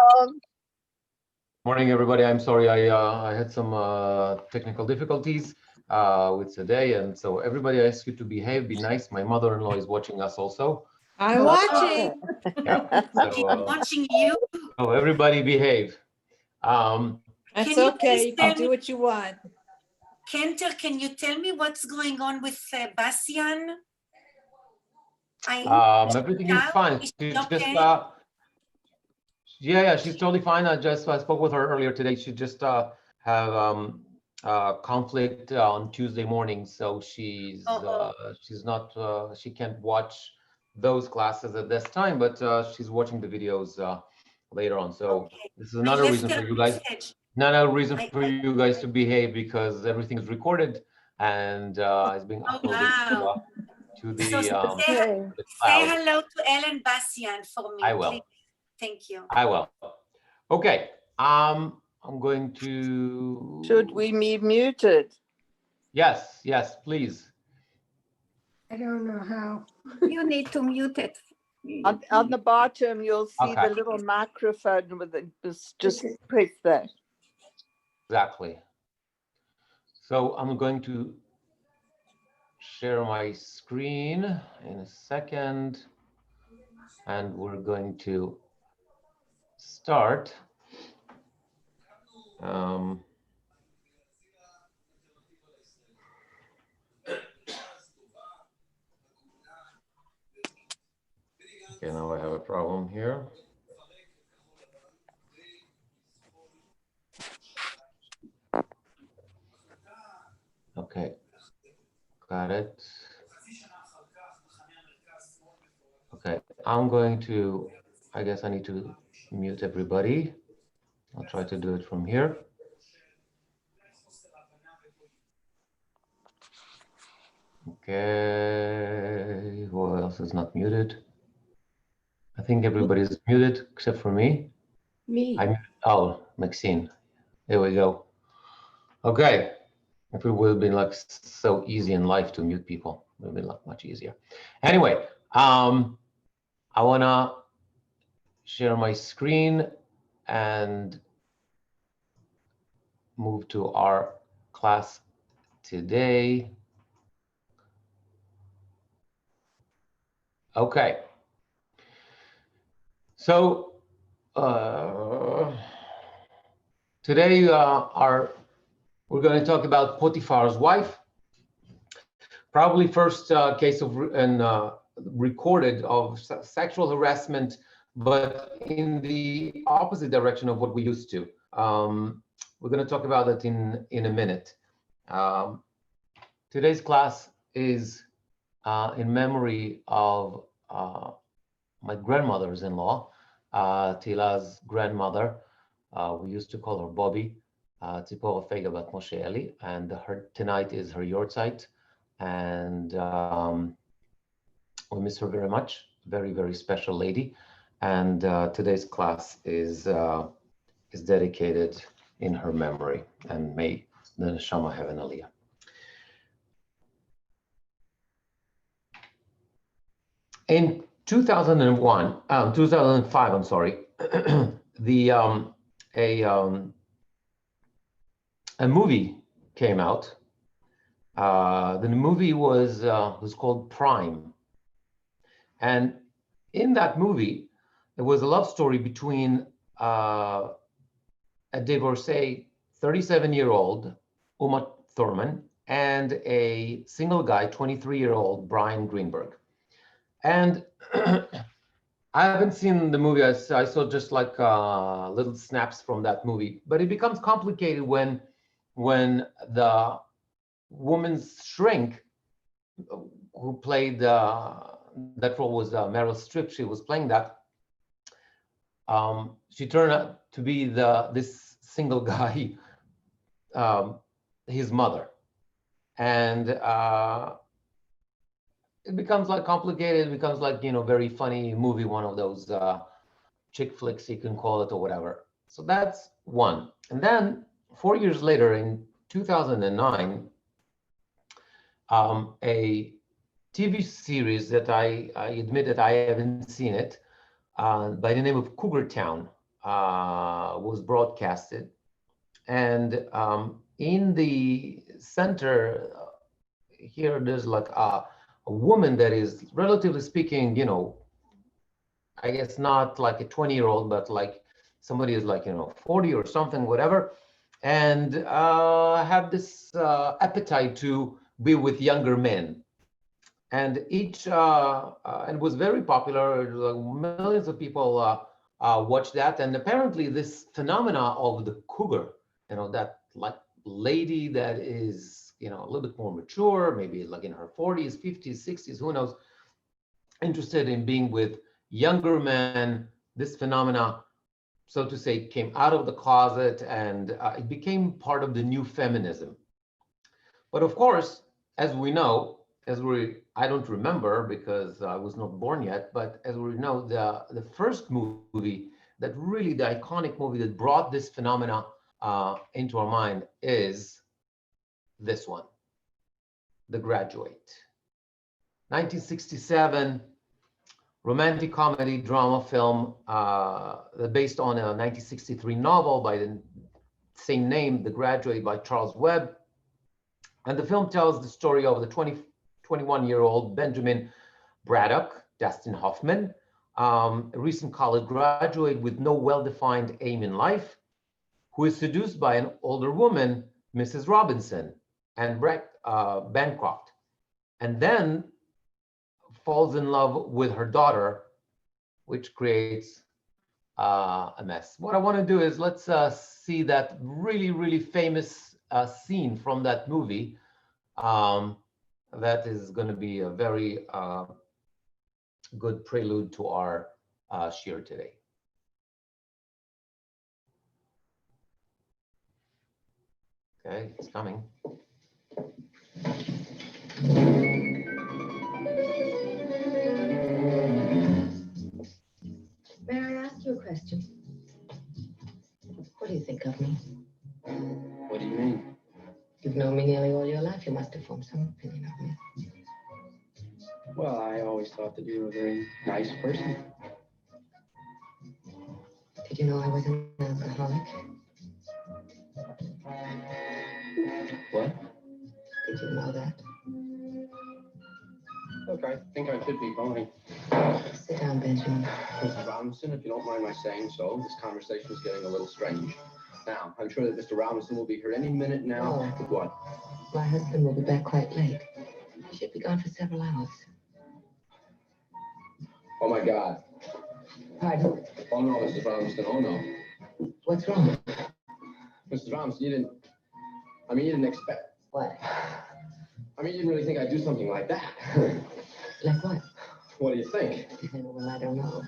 Shalom. Morning, everybody. I'm sorry, I had some technical difficulties with today, and so everybody, I ask you to behave, be nice. My mother-in-law is watching us also. I'm watching. Yeah. She's So, watching you. so everybody behave. That's Can you okay. please You can tell do me- what you want. Cantor, can you tell me what's going on with Bastian? Everything is fine. Is She she just, okay? yeah, she's totally fine. I spoke with her earlier today. She just have conflict on Tuesday morning, so she's not she can't watch those classes at this time, but she's watching the videos later on. So Okay. this is another I reason left for her you guys. a message. Another reason I- for you guys to behave, because everything is recorded and it's being Oh, uploaded wow. to the So Okay. the say cloud. hello to Ellen Bastian for me, I will. please. Thank you. I will. Okay. I'm going to. Should we be muted? Yes, yes, please. I don't know how. You need to mute it. On the bottom, you'll see Okay. the little microphone with it. Just Okay. press that. Exactly. So I'm going to share my screen in a second, and we're going to start. Okay, now I have a problem here. Okay, got it. Okay, I'm going to, I guess I need to mute everybody. I'll try to do it from here. Okay, who else is not muted? I think everybody's muted except for me. Me. Oh, Maxine. There we go. Okay. If it would have been like so easy in life to mute people, it would have been like much easier. Anyway, I wanna share my screen and move to our class today. Okay. So today we're going to talk about Potiphar's wife. Probably first case of recorded of sexual harassment, but in the opposite direction of what we used to. We're going to talk about it in a minute. Today's class is in memory of my grandmothers-in-law, Tila's grandmother. We used to call her Bobby, Tzipora Fega Bat Moshe Eli, and tonight is her yahrzeit, and we miss her very much. Very, very special lady, and today's class is dedicated in her memory, and may the neshama have an aliyah. In 2005, I'm sorry, a movie came out. The movie was called Prime, and in that movie, there was a love story between a divorcee, 37-year-old Uma Thurman, and a single guy, 23-year-old Brian Greenberg. And I haven't seen the movie. I saw just like little snaps from that movie, but it becomes complicated when the woman's shrink, who played that role, was Meryl Streep. She was playing that. She turned out to be this single guy, his mother, and it becomes like complicated. It becomes like, very funny movie, one of those chick flicks, you can call it, or whatever. So that's one. And then 4 years later, in 2009, a TV series that I admit that I haven't seen it, by the name of Cougar Town, was broadcasted. And in the center here, there's like a woman that is, relatively speaking, I guess not like a 20-year-old, but like somebody is like, 40 or something, whatever, and have this appetite to be with younger men. And and was very popular. Millions of people watched that. And apparently this phenomena of the cougar, that like lady that is, a little bit more mature, maybe like in her 40s, 50s, 60s, who knows, interested in being with younger men. This phenomena, so to say, came out of the closet, and it became part of the new feminism. But of course, as we know, I don't remember because I was not born yet, but as we know, the first movie that really, the iconic movie that brought this phenomena into our mind is this one, The Graduate. 1967, romantic comedy drama film based on a 1963 novel by the same name, The Graduate, by Charles Webb. And the film tells the story of the 21-year-old Benjamin Braddock, Dustin Hoffman, a recent college graduate with no well-defined aim in life, who is seduced by an older woman, Mrs. Robinson, and Bancroft, and then falls in love with her daughter, which creates a mess. What I want to do is let's see that really, really famous scene from that movie. That is going to be a very good prelude to our shir today. Okay, it's coming. May I ask you a question? What do you think of me? What do you mean? You've known me nearly all your life. You must have formed some opinion of me. Well, I always thought that you were a very nice person. Did you know I was an alcoholic? What? Did you know that? Look, I think I should be going. Sit down, Benjamin. Mrs. Robinson, if you don't mind my saying so, this conversation is getting a little strange. Now, I'm sure that Mr. Robinson will be here any minute now. Oh. What? My husband will be back quite late. He should be gone for several hours. Oh, my God. Pardon? Oh, no, Mrs. Robinson, oh, no. What's wrong? Mrs. Robinson, you didn't expect... What? you didn't really think I'd do something like that. Like what? What do you think? Well, I don't know.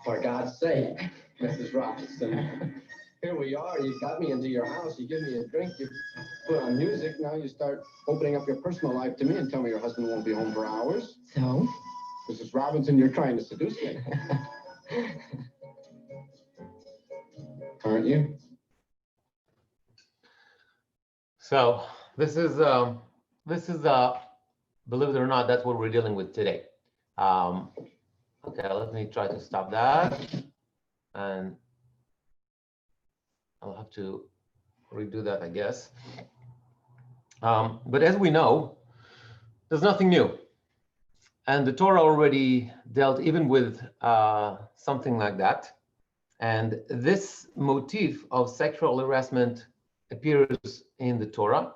For God's sake, Mrs. Robinson. Here we are. You got me into your house. You give me a drink. You put on music. Now you start opening up your personal life to me and tell me your husband won't be home for hours. So? Mrs. Robinson, you're trying to seduce me. Aren't you? So this is believe it or not, that's what we're dealing with today. Okay, let me try to stop that, and I'll have to redo that, I guess. But as we know, there's nothing new. And the Torah already dealt even with something like that. And this motif of sexual harassment appears in the Torah.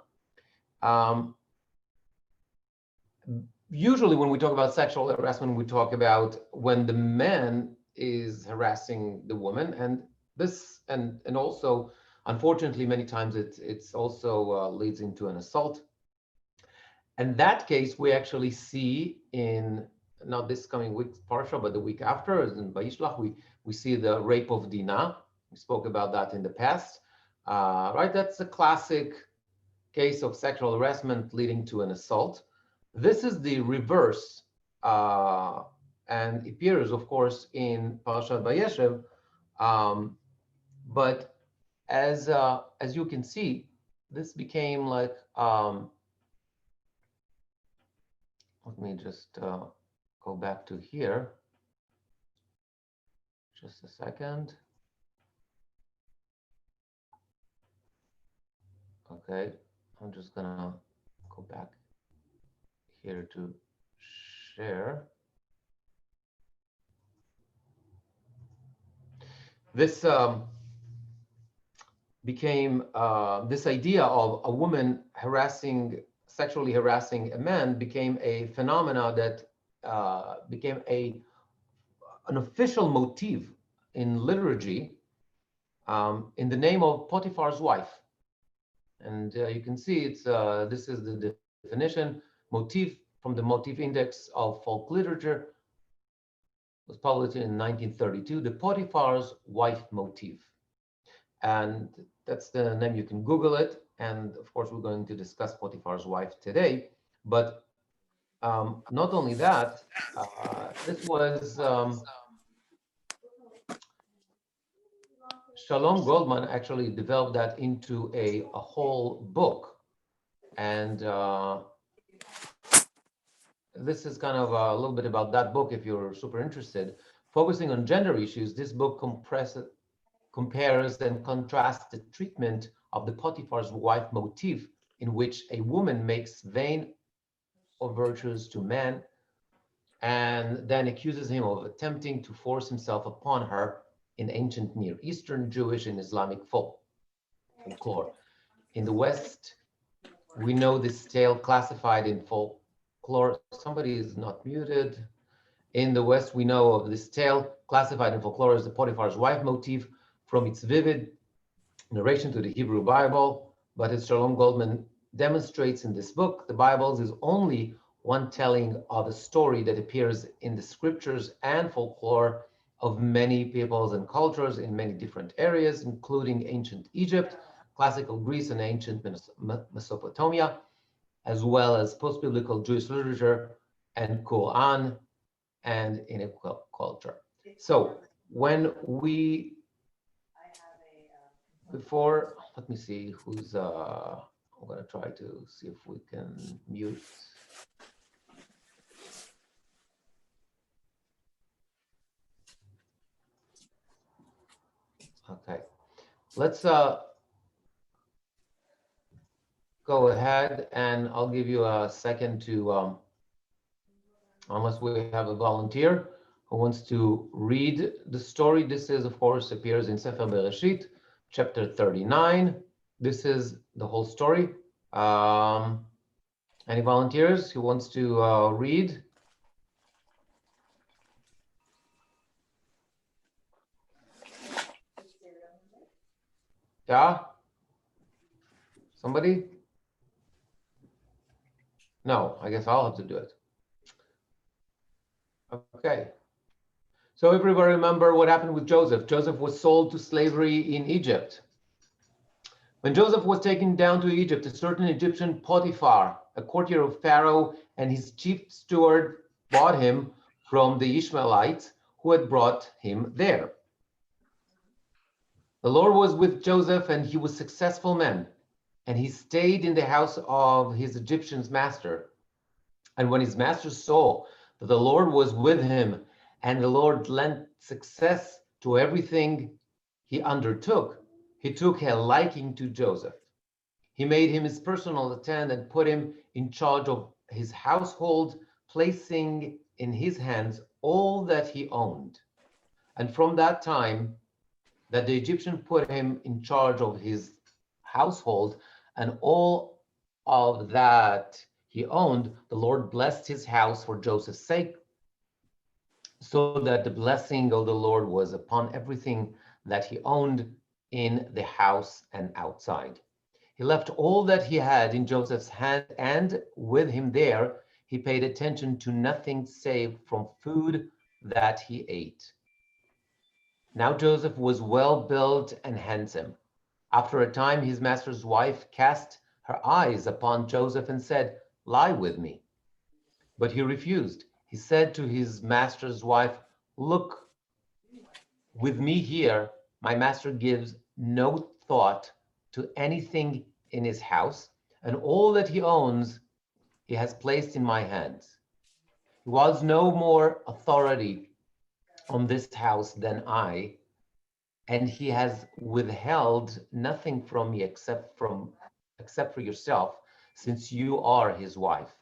Usually when we talk about sexual harassment, we talk about when the man is harassing the woman, and this, and also, unfortunately, many times it's also leads into an assault. In that case, we actually see in, not this coming week's Parsha, but the week after, as in Vayishlach, we see the rape of Dinah. We spoke about that in the past, right? That's a classic case of sexual harassment leading to an assault. This is the reverse, and appears, of course, in Parashat Vayeshev. But as you can see, this became like, let me just go back to here. Just a second. Okay, I'm just gonna go back here to share. This became this idea of a woman sexually harassing a man became a phenomena that became an official motif in liturgy in the name of Potiphar's wife. And you can see this is the definition. Motif from the motif index of folk literature was published in 1932, the Potiphar's wife motif. And that's the name. You can Google it. And of course, we're going to discuss Potiphar's wife today. But not only that, this was Shalom Goldman actually developed that into a whole book. And this is kind of a little bit about that book if you're super interested. Focusing on gender issues, this book compares and contrasts the treatment of the Potiphar's wife motif, in which a woman makes vain overtures to man and then accuses him of attempting to force himself upon her in ancient Near Eastern, Jewish, and Islamic folklore. In the West, we know this tale classified in folklore. Somebody is not muted. In the West, we know of this tale classified in folklore as the Potiphar's wife motif from its vivid narration to the Hebrew Bible. But as Shalom Goldman demonstrates in this book, the Bible is only one telling of a story that appears in the scriptures and folklore of many peoples and cultures in many different areas, including ancient Egypt, classical Greece, and ancient Mesopotamia, as well as post-biblical Jewish literature and Quran and in a culture. So when we, before, let me see who's, I'm gonna try to see if we can mute. Okay, let's go ahead and I'll give you a second to, unless we have a volunteer who wants to read the story. This is, of course, appears in Sefer Bereshit, chapter 39. This is the whole story. Any volunteers who wants to read? Yeah? Somebody? No, I guess I'll have to do it. Okay. So everybody remember what happened with Joseph. Joseph was sold to slavery in Egypt. When Joseph was taken down to Egypt, a certain Egyptian Potiphar, a courtier of Pharaoh, and his chief steward bought him from the Ishmaelites who had brought him there. The Lord was with Joseph, and he was a successful man, and he stayed in the house of his Egyptian master. And when his master saw that the Lord was with him, and the Lord lent success to everything he undertook, he took a liking to Joseph. He made him his personal attendant and put him in charge of his household, placing in his hands all that he owned. And from that time that the Egyptian put him in charge of his household and all of that he owned, the Lord blessed his house for Joseph's sake, so that the blessing of the Lord was upon everything that he owned in the house and outside. He left all that he had in Joseph's hand, and with him there, he paid attention to nothing save from food that he ate. Now Joseph was well built and handsome. After a time, his master's wife cast her eyes upon Joseph and said, "Lie with me." But he refused. He said to his master's wife, "Look, with me here, my master gives no thought to anything in his house, and all that he owns he has placed in my hands. He was no more authority on this house than I, and he has withheld nothing from me except from except for yourself, since you are his wife.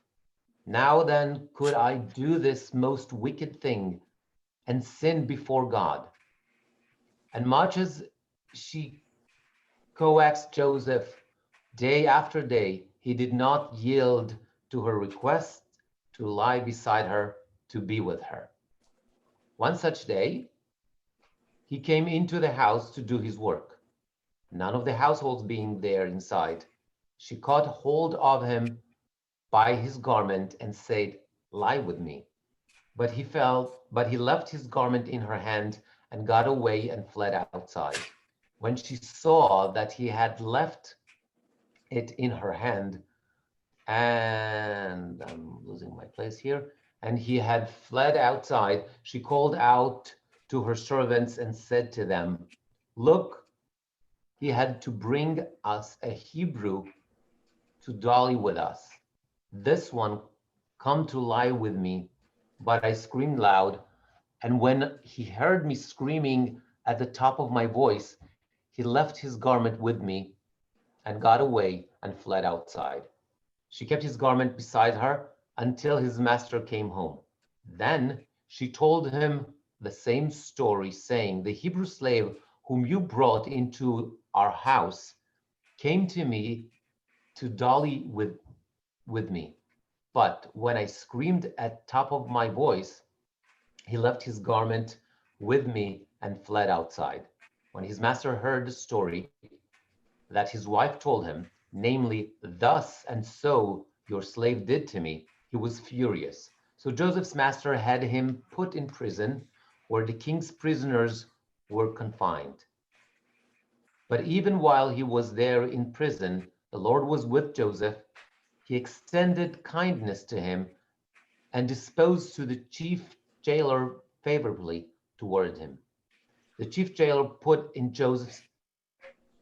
Now then, could I do this most wicked thing and sin before God? And much as she coaxed Joseph day after day, he did not yield to her request to lie beside her, to be with her. One such day, he came into the house to do his work. None of the households being there inside, she caught hold of him by his garment and said, "Lie with me." But he left his garment in her hand and got away and fled outside. When she saw that he had left it in her hand, and I'm losing my place here, and he had fled outside, she called out to her servants and said to them, "Look, he had to bring us a Hebrew to dally with us. This one come to lie with me." But I screamed loud, and when he heard me screaming at the top of my voice, he left his garment with me and got away and fled outside. She kept his garment beside her until his master came home. Then she told him the same story, saying, "The Hebrew slave whom you brought into our house came to me to dally with me. But when I screamed at top of my voice, he left his garment with me and fled outside." When his master heard the story that his wife told him, namely, "Thus and so your slave did to me," he was furious. So Joseph's master had him put in prison where the king's prisoners were confined. But even while he was there in prison, the Lord was with Joseph. He extended kindness to him and disposed to the chief jailer favorably toward him. The chief jailer put in Joseph's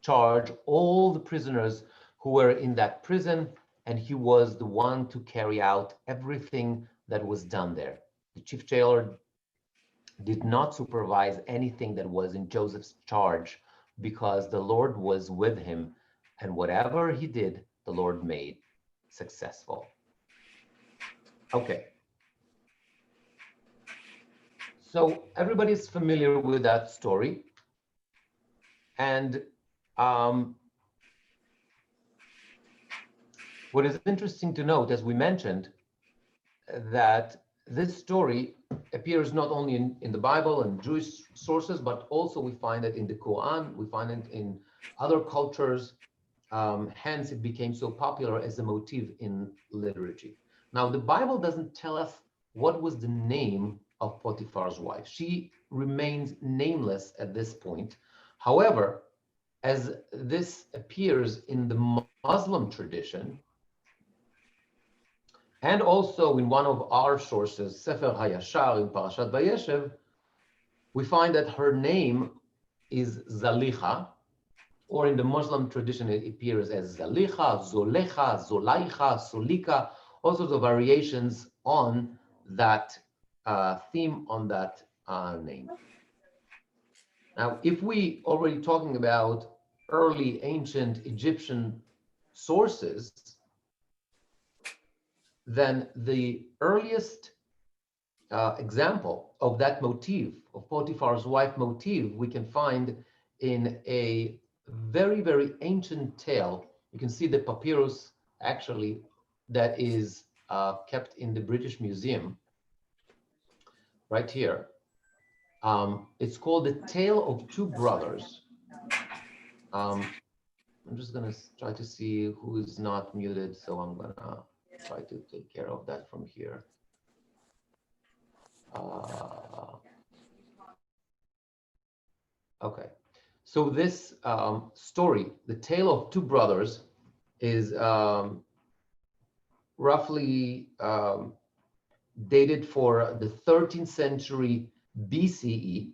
charge all the prisoners who were in that prison, and he was the one to carry out everything that was done there. The chief jailer did not supervise anything that was in Joseph's charge because the Lord was with him, and whatever he did, the Lord made successful. Okay. So everybody's familiar with that story. And what is interesting to note, as we mentioned, that this story appears not only in the Bible and Jewish sources, but also we find it in the Quran, we find it in other cultures. Hence, it became so popular as a motif in liturgy. Now, the Bible doesn't tell us what was the name of Potiphar's wife. She remains nameless at this point. However, as this appears in the Muslim tradition, and also in one of our sources, Sefer HaYashar in Parashat Vayeshev, we find that her name is Zalicha, or in the Muslim tradition, it appears as Zalicha, Zolecha, Zolaicha, Solika, all sorts of variations on that theme, on that name. Now, if we already talking about early ancient Egyptian sources, then the earliest example of that motif, of Potiphar's wife motif, we can find in a very, very ancient tale. You can see the papyrus actually that is kept in the British Museum right here. It's called The Tale of Two Brothers. I'm just gonna try to see who is not muted, so I'm gonna try to take care of that from here. Okay, so this story, The Tale of Two Brothers, is roughly dated for the 13th century BCE.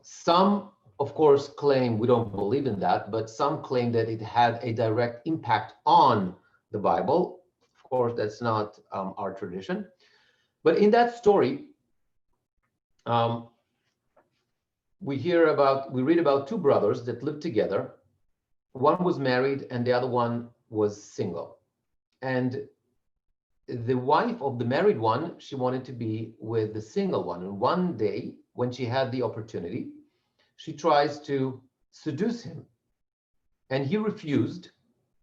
Some, of course, claim, we don't believe in that, but some claim that it had a direct impact on the Bible. Of course, that's not our tradition. But in that story, we read about two brothers that lived together, one was married and the other one was single. And the wife of the married one, she wanted to be with the single one. And one day, when she had the opportunity, she tries to seduce him. And he refused.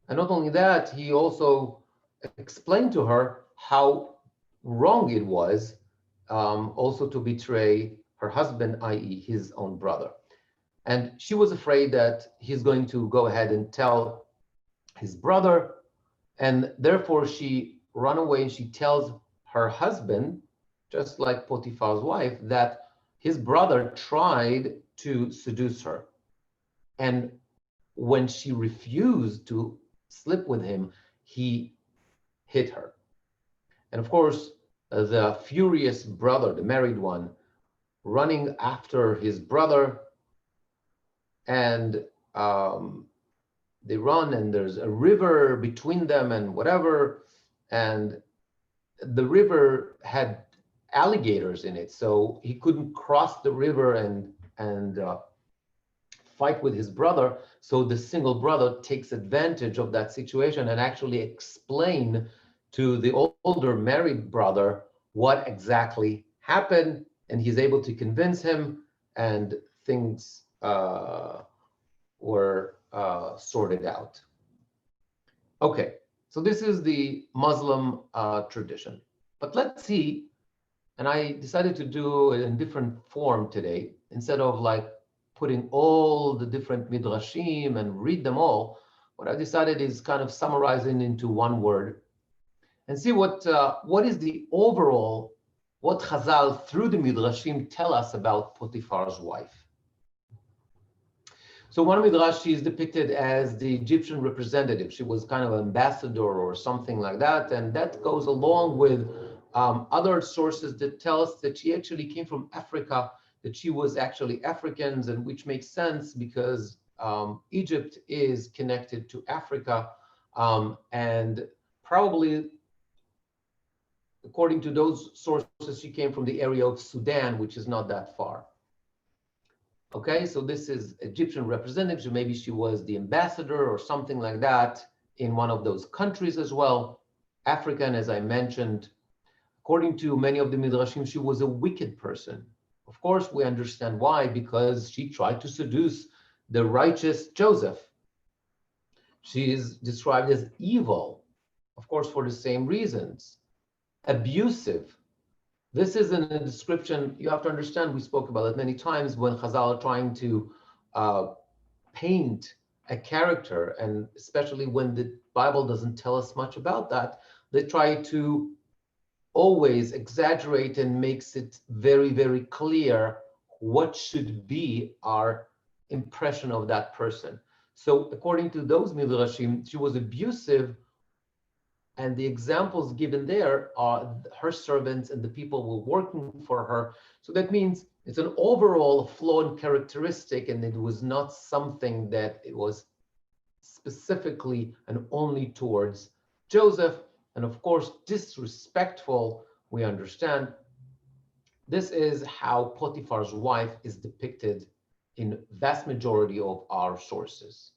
And not only that, he also explained to her how wrong it was also to betray her husband, i.e. his own brother. And she was afraid that he's going to go ahead and tell his brother. And therefore, she ran away and she tells her husband, just like Potiphar's wife, that his brother tried to seduce her. And when she refused to sleep with him, he hit her. And of course, the furious brother, the married one, running after his brother, and they run, and there's a river between them and whatever, and the river had alligators in it, so he couldn't cross the river and fight with his brother. So the single brother takes advantage of that situation and actually explain to the older married brother what exactly happened, and he's able to convince him, and things were sorted out. Okay, so this is the Muslim tradition. But let's see, and I decided to do it in different form today, instead of like putting all the different midrashim and read them all. What I decided is kind of summarizing into one word and see what is the overall, what Chazal through the midrashim tell us about Potiphar's wife. So one midrash, she is depicted as the Egyptian representative. She was kind of an ambassador or something like that, and that goes along with other sources that tell us that she actually came from Africa, that she was actually Africans, and which makes sense because Egypt is connected to Africa, and probably according to those sources, she came from the area of Sudan, which is not that far. Okay, so this is Egyptian representative, so maybe she was the ambassador or something like that in one of those countries as well. African, as I mentioned, according to many of the midrashim, she was a wicked person. Of course, we understand why, because she tried to seduce the righteous Joseph. She is described as evil, of course, for the same reasons. Abusive. This isn't a description, you have to understand, we spoke about it many times when Chazal are trying to paint a character, and especially when the Bible doesn't tell us much about that, they try to always exaggerate and makes it very, very clear what should be our impression of that person. So according to those midrashim, she was abusive, and the examples given there are her servants and the people who were working for her. So that means it's an overall flawed characteristic, and it was not something that it was specifically and only towards Joseph. And of course, disrespectful, we understand. This is how Potiphar's wife is depicted in vast majority of our sources.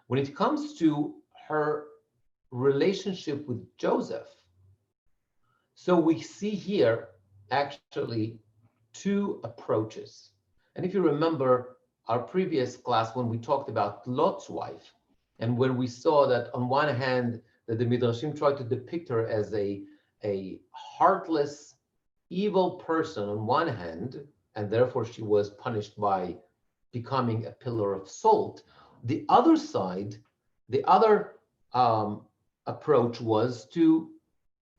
When it comes to her relationship with Joseph, so we see here actually two approaches. And if you remember our previous class when we talked about Lot's wife, and when we saw that on one hand that the midrashim tried to depict her as a heartless, evil person on one hand, and therefore she was punished by becoming a pillar of salt. The other side, the other approach was to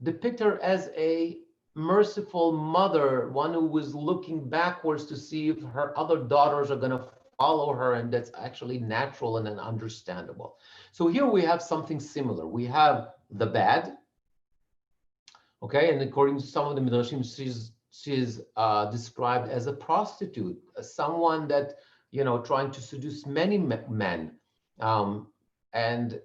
depict her as a merciful mother, one who was looking backwards to see if her other daughters are going to follow her, and that's actually natural and understandable. So here we have something similar. We have the bad, okay, and according to some of the midrashim, she's described as a prostitute, someone that, you know, trying to seduce many men, and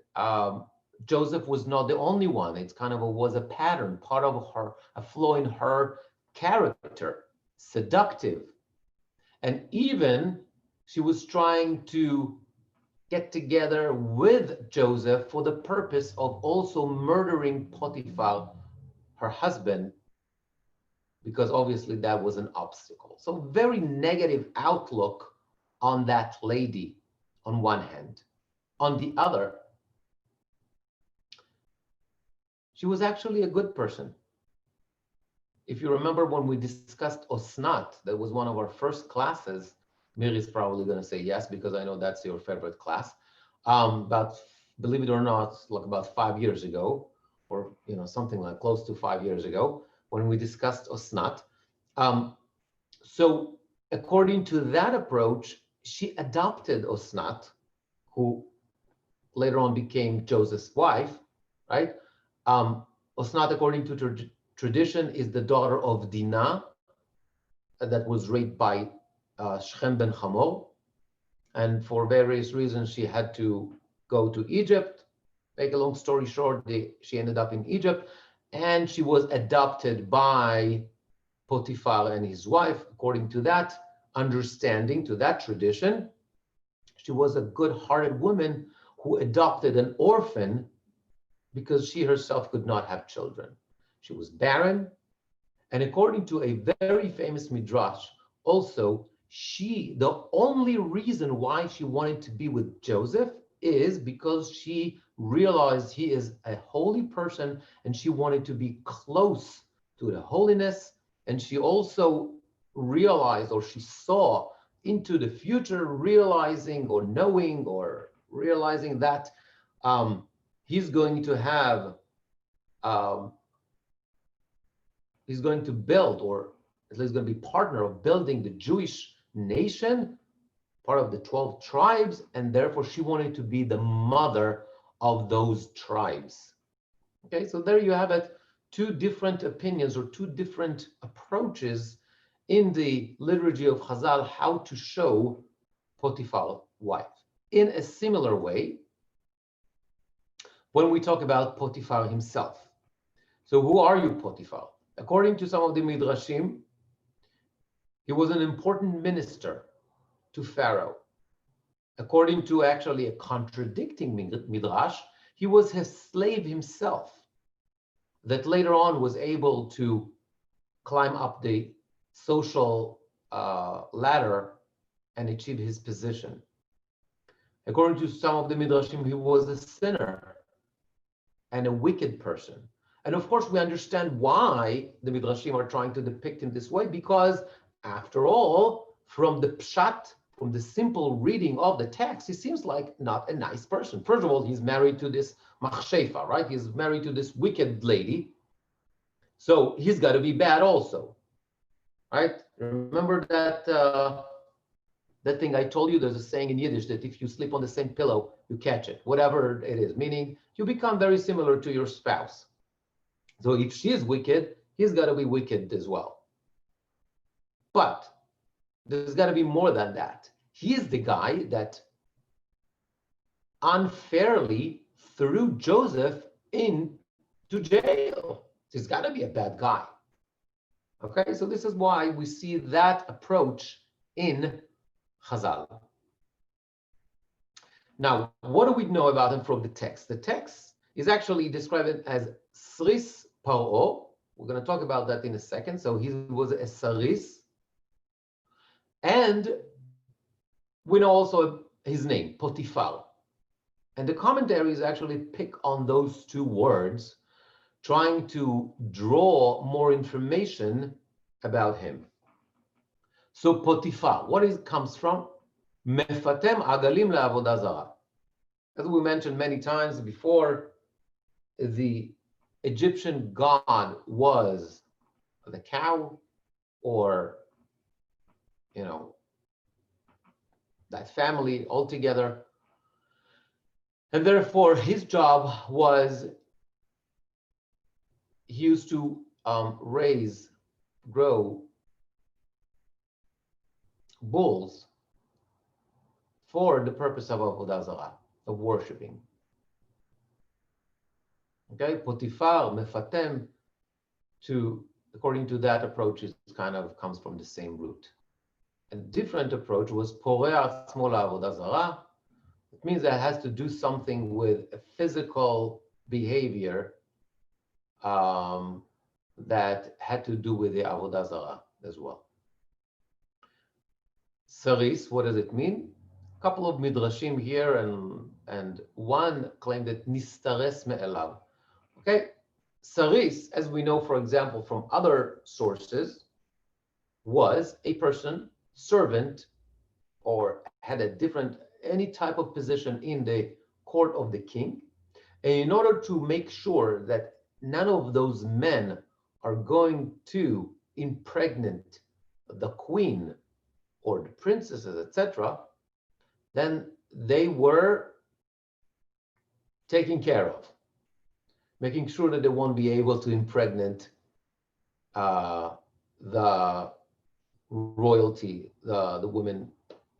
Joseph was not the only one. It's kind of was a pattern, part of her, a flaw in her character, seductive. And even she was trying to get together with Joseph for the purpose of also murdering Potiphar, her husband, because obviously that was an obstacle. So very negative outlook on that lady on one hand. On the other, she was actually a good person. If you remember when we discussed Osnat, that was one of our first classes. Miri is probably going to say yes, because I know that's your favorite class. But believe it or not, like about 5 years ago, or something like close to 5 years ago, when we discussed Osnat. So according to that approach, she adopted Osnat, who later on became Joseph's wife, right? Osnat, according to tradition, is the daughter of Dinah that was raped by Shechem ben Hamor. And for various reasons, she had to go to Egypt. Make a long story short, she ended up in Egypt, and she was adopted by Potiphar and his wife. According to that understanding, to that tradition, she was a good-hearted woman who adopted an orphan because she herself could not have children. She was barren, and according to a very famous midrash, also, the only reason why she wanted to be with Joseph is because she realized he is a holy person and she wanted to be close to the holiness. And she also realized, or she saw into the future, realizing or knowing or realizing that he's going to have, he's going to build, or at least going to be partner of building the Jewish nation, part of the 12 tribes, and therefore she wanted to be the mother of those tribes. Okay, so there you have it, two different opinions or two different approaches in the liturgy of Chazal, how to show Potiphar's wife. In a similar way, when we talk about Potiphar himself. So who are you, Potiphar? According to some of the Midrashim, he was an important minister to Pharaoh. According to actually a contradicting Midrash, he was his slave himself that later on was able to climb up the social ladder and achieve his position. According to some of the Midrashim, he was a sinner and a wicked person. And of course, we understand why the Midrashim are trying to depict him this way, because after all, from the pshat, from the simple reading of the text, he seems like not a nice person. First of all, he's married to this machshefa, right? He's married to this wicked lady. So he's got to be bad also, right? Remember that that thing I told you? There's a saying in Yiddish that if you sleep on the same pillow, you catch it, whatever it is, meaning you become very similar to your spouse. So if she is wicked, he's got to be wicked as well. But there's got to be more than that. He is the guy that unfairly threw Joseph into jail. He's got to be a bad guy. Okay, so this is why we see that approach in Chazal. Now, what do we know about him from the text? The text is actually described as Sris Paro. We're going to talk about that in a second. So he was a Saris. And we know also his name, Potiphar. And the commentaries actually pick on those two words, trying to draw more information about him. So Potiphar, what it comes from? Mefatem agalim le'avodah zarah. As we mentioned many times before, the Egyptian god was the cow, or that family altogether. And therefore, his job was, he used to grow bulls for the purpose of avodah zarah, of worshiping. Okay, Potiphar, Mefatem, according to that approach, it kind of comes from the same root. A different approach was Porei atzmo la'avodah zarah, It means that it has to do something with a physical behavior that had to do with the Avodah Zarah as well. Saris, what does it mean? A couple of midrashim here, and one claimed that nistares me'elav. Okay, Saris, as we know, for example, from other sources, was a person, servant, or had a different, any type of position in the court of the king. And in order to make sure that none of those men are going to impregnate the queen or the princesses, etc., then they were taken care of, making sure that they won't be able to impregnate the royalty, the women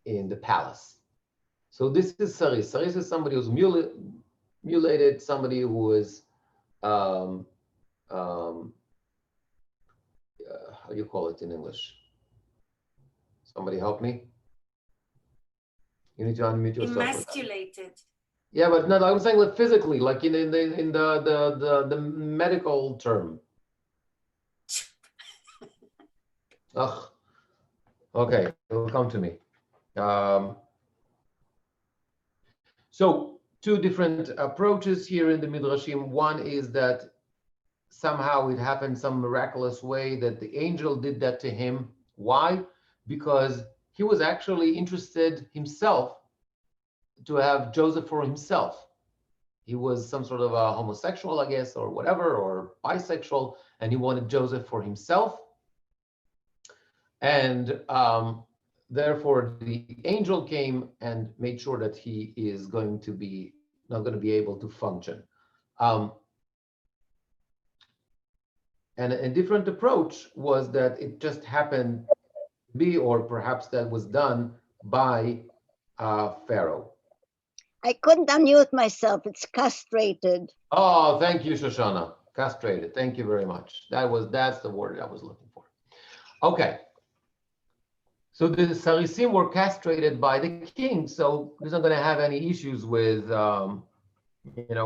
in the palace. So this is Saris. Saris is somebody who's mutilated, somebody who is, how do you call it in English? Somebody help me. You need to unmute yourself. Emasculated. Yeah, but no, I'm saying like physically, like in the medical term. Ugh. Okay, it'll come to me. So two different approaches here in the Midrashim. One is that somehow it happened some miraculous way that the angel did that to him. Why? Because he was actually interested himself to have Joseph for himself. He was some sort of a homosexual, I guess, or whatever, or bisexual, and he wanted Joseph for himself. And therefore, the angel came and made sure that he is going to be not going to be able to function. And a different approach was that it just happened to be, or perhaps that was done by Pharaoh. I couldn't unmute myself. It's castrated. Oh, thank you, Shoshana. Castrated. Thank you very much. That's the word I was looking for. Okay. So the Sarisim were castrated by the king, so he's not going to have any issues with, a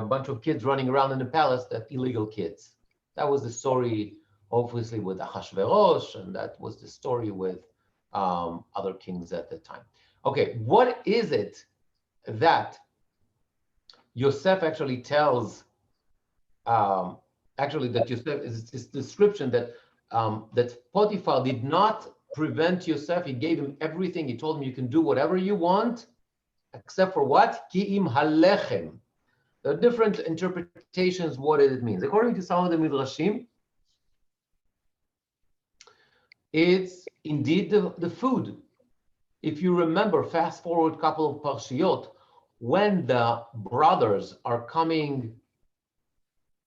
bunch of kids running around in the palace, that illegal kids. That was the story, obviously, with Ahashverosh, and that was the story with other kings at the time. Okay, what is it that Yosef actually tells? That Yosef is this description that that Potiphar did not prevent Yosef. He gave him everything. He told him, you can do whatever you want, except for what? Ki'im halechem. There are different interpretations what it means. According to some of the Midrashim, it's indeed the food. If you remember, fast forward a couple of parshiyot, when the brothers are coming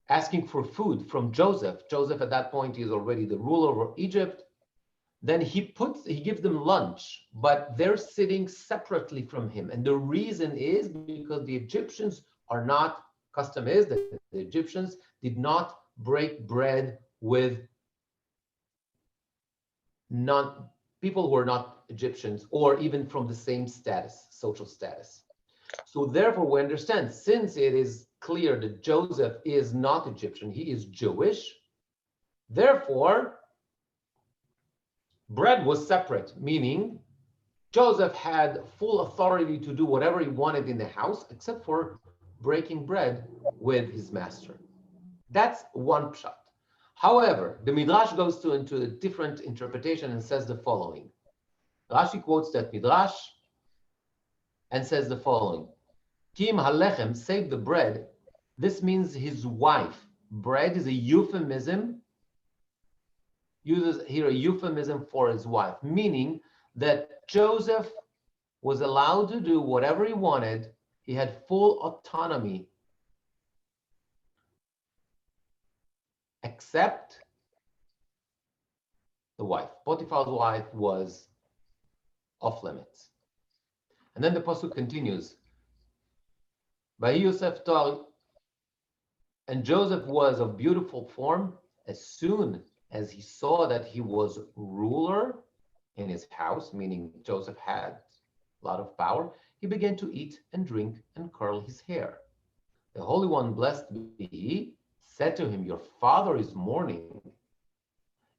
asking for food from Joseph. Joseph at that point is already the ruler of Egypt. Then he gives them lunch, but they're sitting separately from him. And the reason is because the Egyptians are not, custom is that the Egyptians did not break bread with people who are not Egyptians or even from the same status, social status. So therefore we understand, since it is clear that Joseph is not Egyptian, he is Jewish, therefore bread was separate, meaning Joseph had full authority to do whatever he wanted in the house, except for breaking bread with his master. That's one pshat. However, the Midrash goes into a different interpretation and says the following. Rashi quotes that Midrash and says the following. Kim halechem, save the bread. This means his wife. Bread is a euphemism, uses here a euphemism for his wife, meaning that Joseph was allowed to do whatever he wanted. He had full autonomy, except the wife. Potiphar's wife was off limits. And then the pasuk continues. Yosef told, and Joseph was of beautiful form. As soon as he saw that he was ruler in his house, meaning Joseph had a lot of power, he began to eat and drink and curl his hair. The Holy One, blessed be he, said to him, your father is mourning,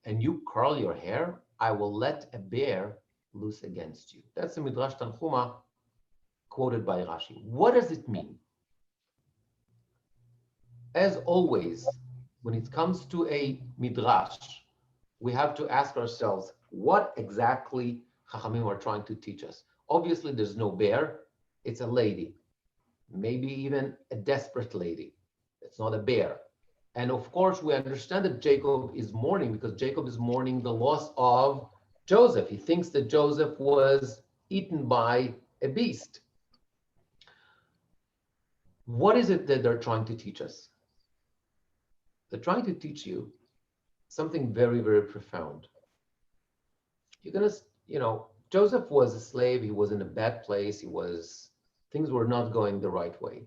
and you curl your hair? I will let a bear loose against you. That's the Midrash Tanchuma quoted by Rashi. What does it mean? As always, when it comes to a Midrash, we have to ask ourselves, what exactly Chachamim are trying to teach us? Obviously, there's no bear. It's a lady, maybe even a desperate lady. It's not a bear. And of course, we understand that Jacob is mourning because Jacob is mourning the loss of Joseph. He thinks that Joseph was eaten by a beast. What is it that they're trying to teach us? They're trying to teach you something very, very profound. You're gonna, Joseph was a slave. He was in a bad place. Things were not going the right way,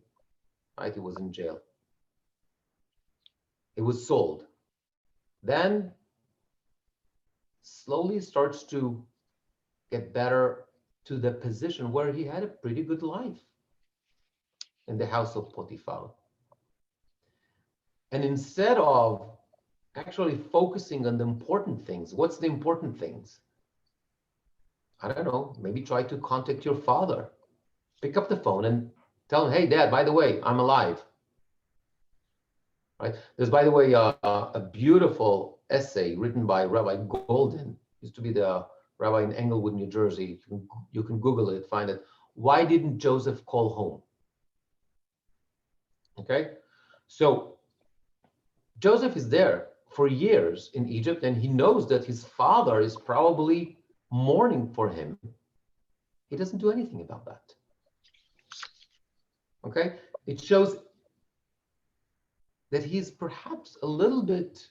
right? He was in jail. It was sold. Then slowly starts to get better to the position where he had a pretty good life in the house of Potiphar. And instead of actually focusing on the important things, what's the important things? I don't know, maybe try to contact your father. Pick up the phone and tell him, hey, Dad, by the way, I'm alive. Right? There's, by the way, a beautiful essay written by Rabbi Golden, used to be the rabbi in Englewood, New Jersey. You can Google it, find it. Why didn't Joseph call home? Okay, so Joseph is there for years in Egypt, and he knows that his father is probably mourning for him. He doesn't do anything about that. Okay, it shows that he's perhaps a little bit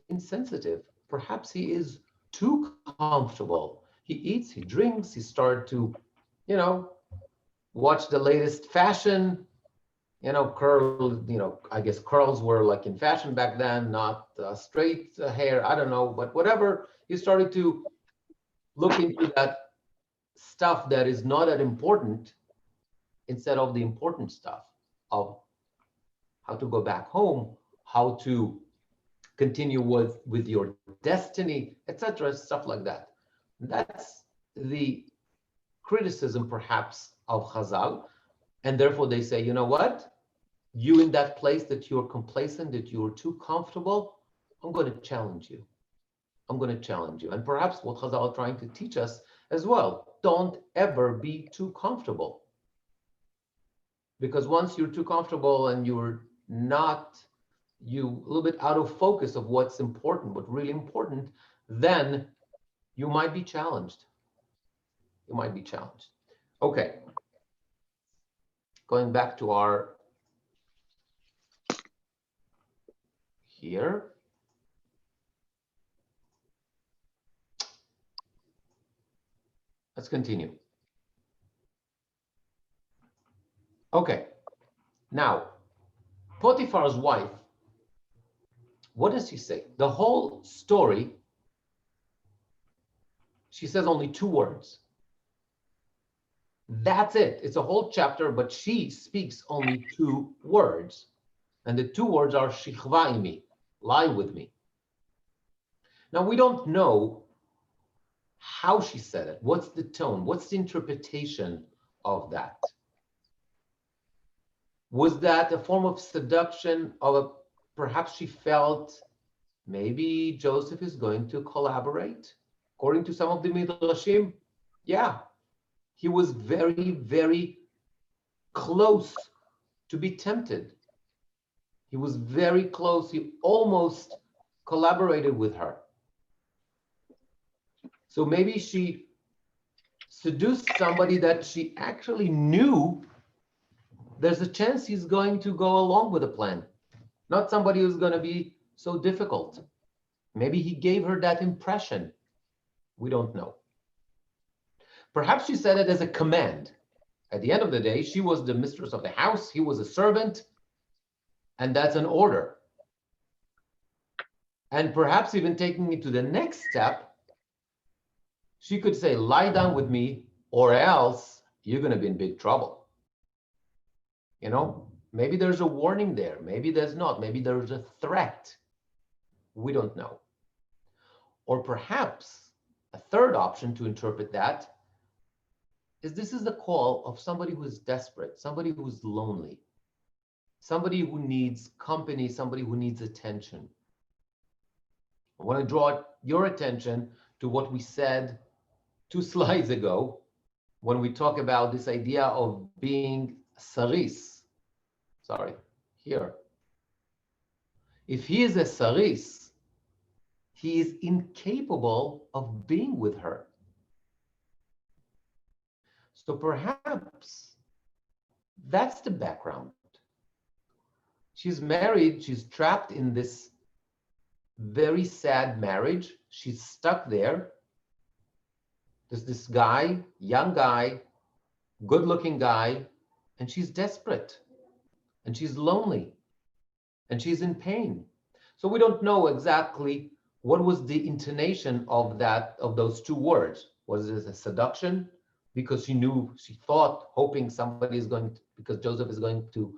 insensitive. Perhaps he is too comfortable. He eats, he drinks, he started to, watch the latest fashion, curl, I guess curls were like in fashion back then, not straight hair, I don't know, but whatever. He started to look into that stuff that is not that important instead of the important stuff of how to go back home, how to continue with your destiny, etc., stuff like that. That's the criticism, perhaps, of Chazal. And therefore they say, you know what? You in that place that you're complacent, that you're too comfortable, I'm going to challenge you. I'm going to challenge you. And perhaps what Chazal are trying to teach us as well, don't ever be too comfortable. Because once you're too comfortable and you're not, you a little bit out of focus of what's important, what's really important, then you might be challenged. You might be challenged. Okay. Going back to our here. Let's continue. Okay. Now, Potiphar's wife, what does she say? The whole story, she says only 2 words. That's it. It's a whole chapter, but she speaks only 2 words. And the 2 words are shichva imi, lie with me. Now, we don't know how she said it. What's the tone? What's the interpretation of that? Was that a form of seduction, perhaps she felt maybe Joseph is going to collaborate? According to some of the Midrashim, yeah, he was very, very close to be tempted. He was very close. He almost collaborated with her. So maybe she seduced somebody that she actually knew there's a chance he's going to go along with the plan. Not somebody who's going to be so difficult. Maybe he gave her that impression. We don't know. Perhaps she said it as a command. At the end of the day, she was the mistress of the house. He was a servant. And that's an order. And perhaps even taking it to the next step, she could say, lie down with me, or else you're going to be in big trouble. You know, maybe there's a warning there. Maybe there's not. Maybe there's a threat. We don't know. Or perhaps a third option to interpret that is this is the call of somebody who is desperate, somebody who is lonely, somebody who needs company, somebody who needs attention. I want to draw your attention to what we said 2 slides ago when we talk about this idea of being saris. Sorry, here. If he is a saris, he is incapable of being with her. So perhaps that's the background. She's married, she's trapped in this very sad marriage. She's stuck there. There's this guy, young guy, good-looking guy, and she's desperate, and she's lonely, and she's in pain. So we don't know exactly what was the intonation of those 2 words. Was it a seduction? Because she thought, hoping somebody is going to, because Joseph is going to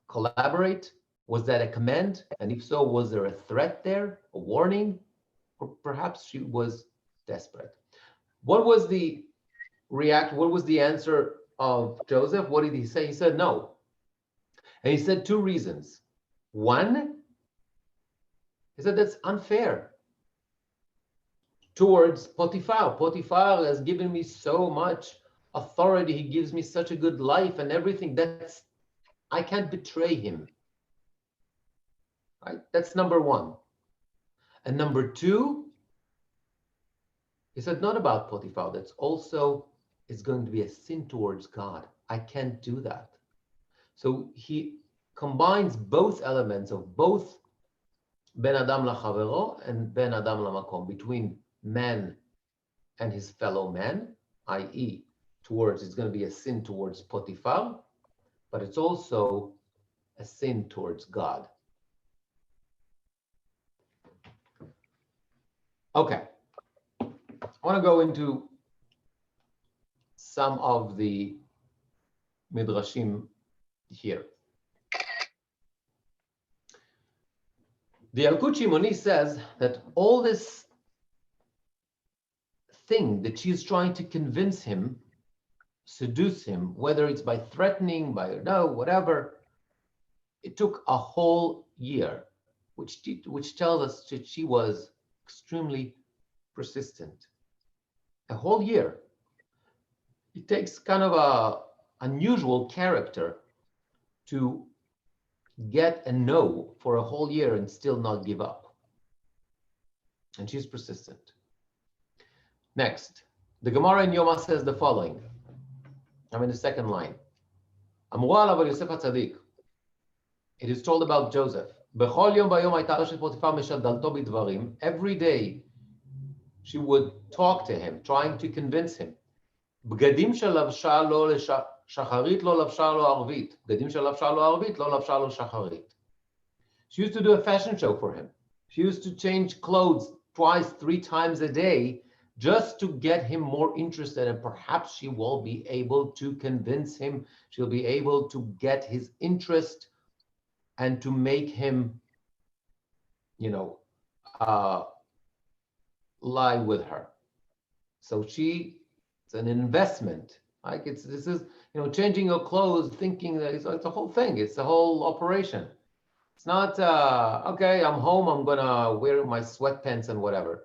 collaborate. Was that a command? And if so, was there a threat there, a warning? Or perhaps she was desperate. What was the answer of Joseph? What did he say? He said no. And he said 2 reasons. One, he said that's unfair towards Potiphar. Potiphar has given me so much authority. He gives me such a good life and everything. I can't betray him. Right? That's number 1. And number 2, he said not about Potiphar. That's also, it's going to be a sin towards God. I can't do that. So he combines both elements of both Ben Adam Lachavero and Ben Adam Lamakom, between man and his fellow man, i.e., it's going to be a sin towards Potiphar, but it's also a sin towards God. Okay, I want to go into some of the midrashim here. The Yalkut Shimoni says that all this thing that she's trying to convince him, seduce him, whether it's by threatening, by whatever, it took a whole year, which tells us that she was extremely persistent. A whole year. It takes kind of a unusual character to get a no for a whole year and still not give up. And she's persistent. Next, the Gemara in Yoma says the following. I'm in the second line. Amru alav Yosef HaTzadik. It is told about Joseph. Bechol yom bayom hayta eshet Potifar meshadalto bidvarim. Every day she would talk to him, trying to convince him. בגדים שלבשה לו שחרית לא לבשה לו ערבית. בגדים שלבשה לו ערבית לא לבשה לו שחרית. She used to do a fashion show for him. She used to change clothes 2-3 times a day just to get him more interested, and perhaps she will be able to convince him. She'll be able to get his interest and to make him, lie with her. So it's an investment. Like this is, changing your clothes, thinking that it's a whole thing. It's a whole operation. It's not, okay, I'm home, I'm gonna wear my sweatpants and whatever.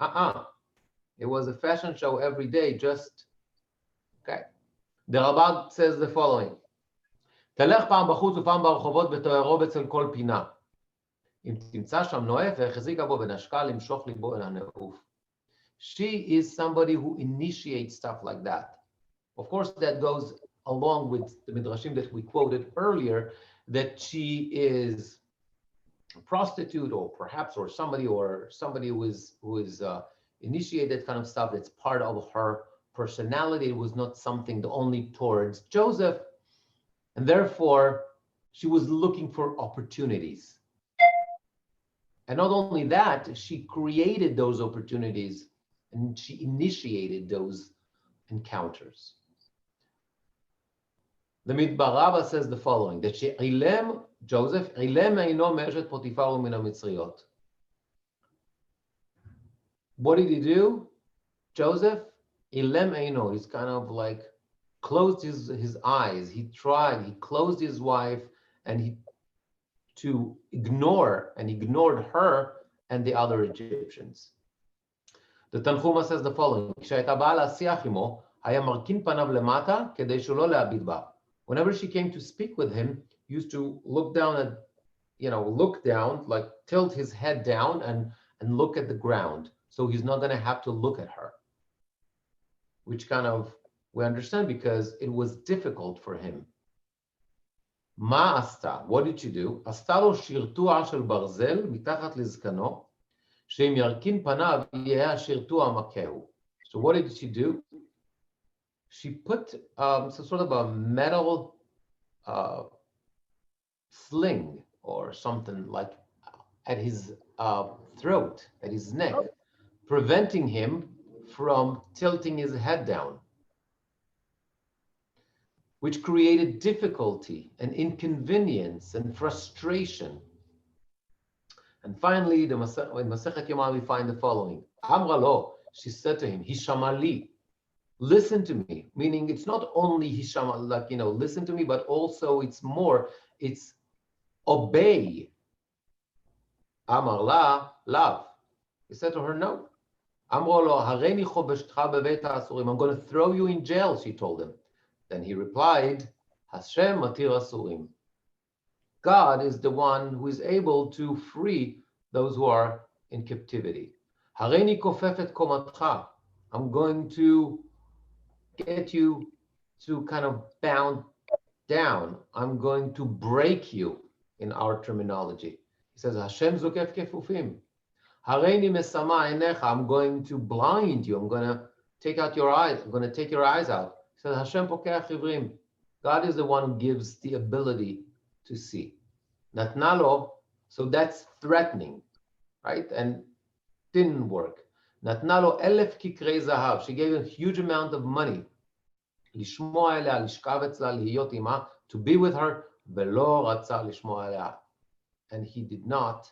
It was a fashion show every day, okay. The Rabbah says the following. תלך פעם בחוץ ופעם ברחובות ותוארו אצל כל פינה. אם תמצא שם נואף והחזיקה בו ונשקה למשוך ליבו אל הנאוף. She is somebody who initiates stuff like that. Of course, that goes along with the midrashim that we quoted earlier, that she is a prostitute, or perhaps, or somebody who is initiated kind of stuff. That's part of her personality. It was not something only towards Joseph, and therefore she was looking for opportunities. And not only that, she created those opportunities and she initiated those encounters. The Midbar Rabbah says the following, that Joseph, אילם עינו מאשת פוטיפר ומן המצריות. What did he do? Joseph, אילם עינו, he's kind of like closed his eyes. He closed his wife, and he ignored her and the other Egyptians. The Tanhuma says the following, כשהייתה באה להשיח עמו, היה מרכין פניו למטה כדי שלא להביט בה. Whenever she came to speak with him, he used to look down, like tilt his head down and look at the ground. So he's not going to have to look at her, which kind of we understand because it was difficult for him. מה עשתה? What did she do? עשתה לו שרטוע של ברזל מתחת לזקנו, שאם ירכין פניו יהיה השרטוע מכהו. So what did she do? She put sort of a metal sling or something like at his throat, at his neck, preventing him from tilting his head down, which created difficulty and inconvenience and frustration. And finally, in Masechet Yoma, we find the following. Amra lo, she said to him, Hishama li, listen to me, meaning it's not only Hishama, like, listen to me, but also it's obey. Amar la, lav. He said to her, no. Amro lo, hareini chobeshtcha bebeit ha'asurim, I'm going to throw you in jail, she told him. Then he replied, Hashem matir asurim. God is the one who is able to free those who are in captivity. Hareini kofefet komatcha, I'm going to get you to kind of bound down. I'm going to break you in our terminology. He says, Hashem zokef kefufim. Hareini mesama einecha, I'm going to blind you. I'm going to take out your eyes. I'm going to take your eyes out. He says, Hashem pokeach ivrim. God is the one who gives the ability to see. Natnalo, so that's threatening, right? And didn't work. Natnalo 1,000 kikrei zahav. She gave him a huge amount of money. Lishmoa elea, lishkav etzla, lihiyot ima, to be with her. Velo ratza lishmoa elea. And he did not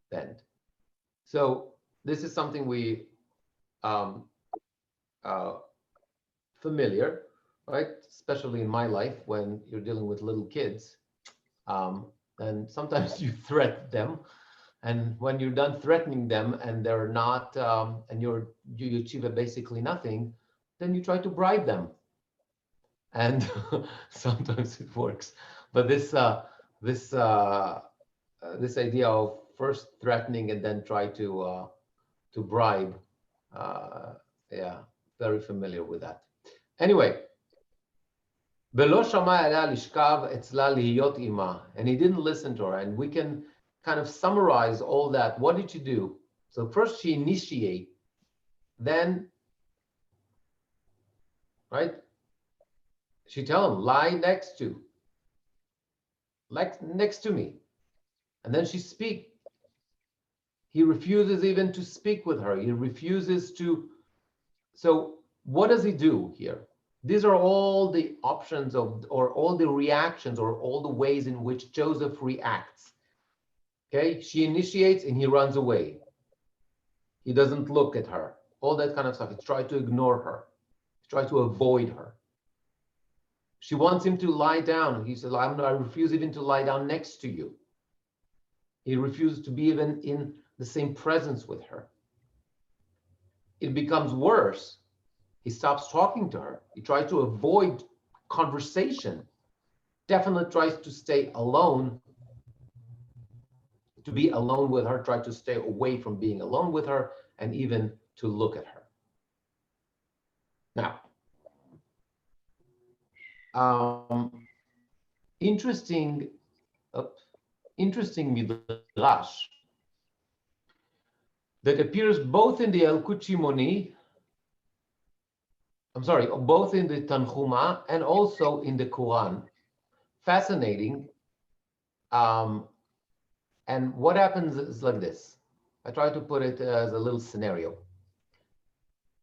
bend. So this is something we familiar, right? Especially in my life when you're dealing with little kids. And sometimes you threaten them. And when you're done threatening them and they're not, and you achieve basically nothing, then you try to bribe them. And sometimes it works. But this idea of first threatening and then try to bribe, very familiar with that. Anyway, and he didn't listen to her. And we can kind of summarize all that. What did she do? So first she initiate, then, right? She tell him, lie next to me. And then she speak. He refuses even to speak with her. He refuses to. So what does he do here? These are all the options or all the reactions or all the ways in which Joseph reacts. Okay, she initiates and he runs away. He doesn't look at her. All that kind of stuff. He tries to ignore her. He tries to avoid her. She wants him to lie down. He says, I refuse even to lie down next to you. He refuses to be even in the same presence with her. It becomes worse. He stops talking to her. He tries to avoid conversation. Definitely tries to stay alone. To be alone with her, try to stay away from being alone with her, and even to look at her. Now, interesting midrash that appears both in the Yalkut Shimoni, both in the Tanhuma and also in the Quran. Fascinating. And what happens is like this. I try to put it as a little scenario.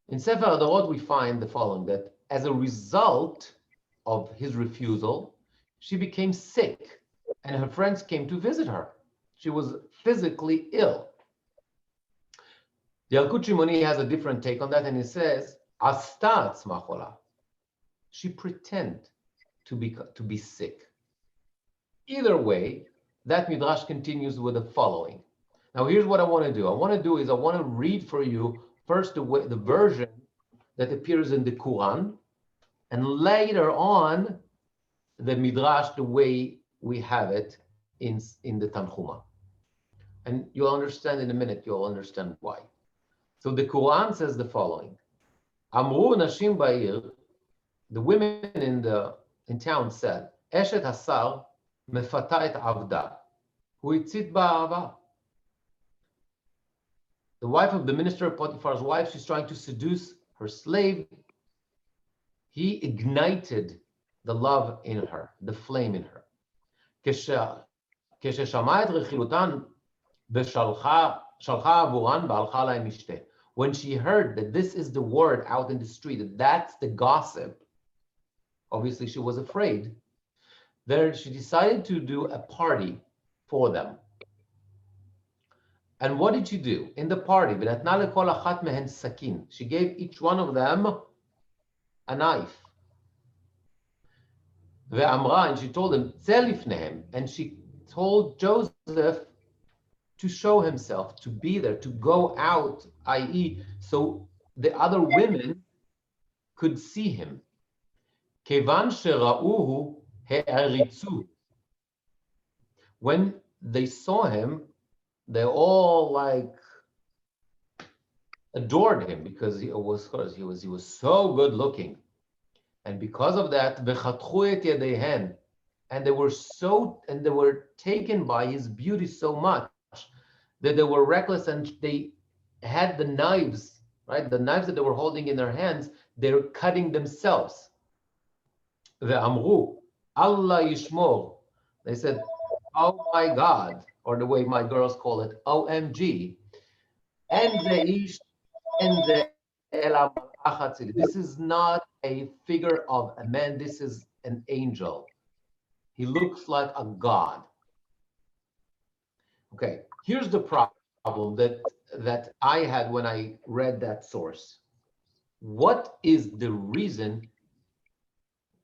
In Sefer Adorot, we find the following, that as a result of his refusal, she became sick and her friends came to visit her. She was physically ill. The Yalkut Shimoni has a different take on that, and he says, "Asta atzma chola." She pretended to be sick. Either way, that midrash continues with the following. Now, here's what I want to do. I want to read for you first the version that appears in the Quran, and later on the midrash the way we have it in the Tanhuma. And you'll understand in a minute. You'll understand why. So the Quran says the following: Amru nashim ba'ir, the women in town said, Eshet hasar mefata et avda, hu itzit ba'ava. The wife of the minister, Potiphar's wife, she's trying to seduce her slave. He ignited the love in her, the flame in her. כששמעה את רכילותן ושלחה עבורן והלכה להם משתה. When she heard that this is the word out in the street, that that's the gossip, obviously she was afraid. There she decided to do a party for them. And what did she do? In the party, ונתנה לכל אחת מהן סכין. She gave each one of them a knife. ואמרה, and she told him, צא לפניהם. And she told Joseph to show himself, to be there, to go out, i.e., so the other women could see him. כיוון שראוהו העריצו. When they saw him, they all like adored him because he was so good looking. And because of that, וחתכו את ידיהן, and they were taken by his beauty so much that they were reckless, and they had the knives, right? The knives that they were holding in their hands, they're cutting themselves. ואמרו, Allah yishmor. They said, oh my God, or the way my girls call it, OMG. This is not a figure of a man, this is an angel. He looks like a god. Okay, here's the problem that I had when I read that source. What is the reason?